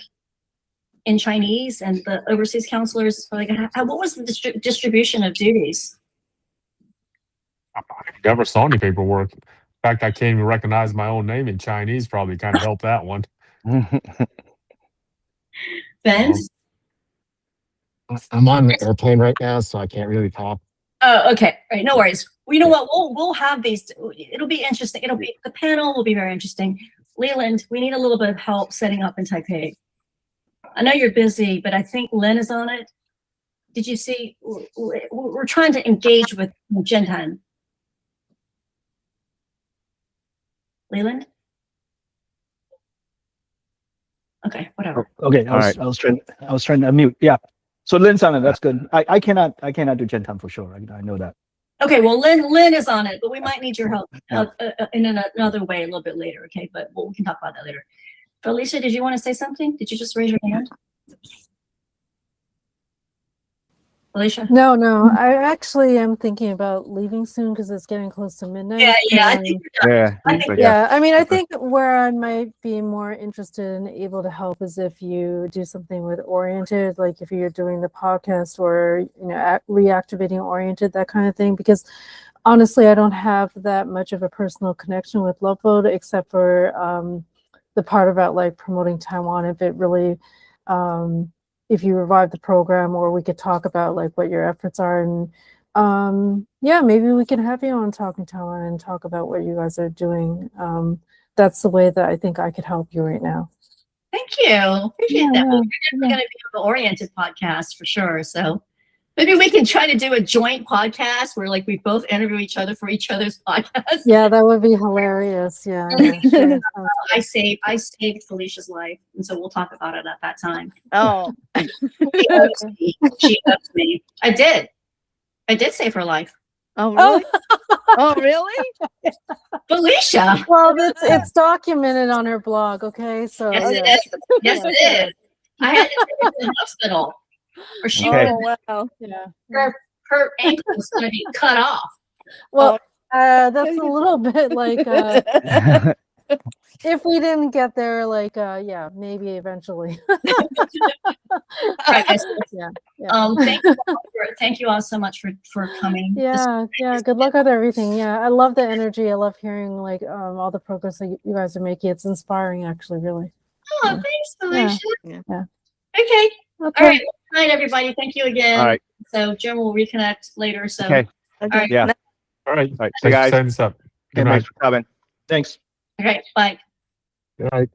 in Chinese, and the overseas counselors, like, what was the distribution of duties? I never saw any paperwork. In fact, I can't even recognize my own name in Chinese. Probably kind of helped that one. Vince? I'm on the airplane right now, so I can't really talk. Oh, okay. All right, no worries. Well, you know what? We'll have these. It'll be interesting. The panel will be very interesting. Leland, we need a little bit of help setting up in Taipei. I know you're busy, but I think Lynn is on it. Did you see? We're trying to engage with Jintan. Leland? Okay, whatever. Okay, I was trying to unmute. Yeah. So Lynn's on it. That's good. I cannot do Gen 10 for sure. I know that. Okay, well, Lynn is on it, but we might need your help in another way a little bit later. Okay, but we can talk about that later. Felicia, did you want to say something? Did you just raise your hand? Felicia? No. I actually am thinking about leaving soon because it's getting close to midnight. Yeah. I think I think where I might be more interested and able to help is if you do something with Oriented, like if you're doing the podcast or reactivating Oriented, that kind of thing. Because honestly, I don't have that much of a personal connection with Lovevote, except for the part about like promoting Taiwan. If it really if you revive the program, or we could talk about like what your efforts are, and maybe we can have you on Talking Taiwan and talk about what you guys are doing. That's the way that I think I could help you right now. Thank you. Appreciate that. Well, we're definitely going to be on the Oriented podcast for sure. So maybe we can try to do a joint podcast where like we both interview each other for each other's podcast. Yeah, that would be hilarious. Yeah. Sure. I saved Felicia's life, and so we'll talk about it at that time. Oh. She owes me. I did save her life. Oh, really? Oh, really? Felicia. Well, it's documented on her blog. Okay, so yes, it is. Yes, it is. I had to take her to the hospital. Or she wow. Yeah. Her ankle was going to be cut off. Well, that's a little bit like If we didn't get there, like, yeah, maybe eventually. All right, guys. Yeah. Thank you all so much for coming. Yeah, good luck with everything. Yeah, I love the energy. I love hearing like all the progress that you guys are making. It's inspiring, actually, really. Oh, thanks, Felicia. Yeah. Okay. All Okay. right. Good night, everybody. Thank you again. All right. So Jim will reconnect later. So Okay. all right. Yeah. All right. All right. Thanks See you for guys. setting this up. Good Okay, night. thanks for coming. Thanks. Okay. Bye. Good night.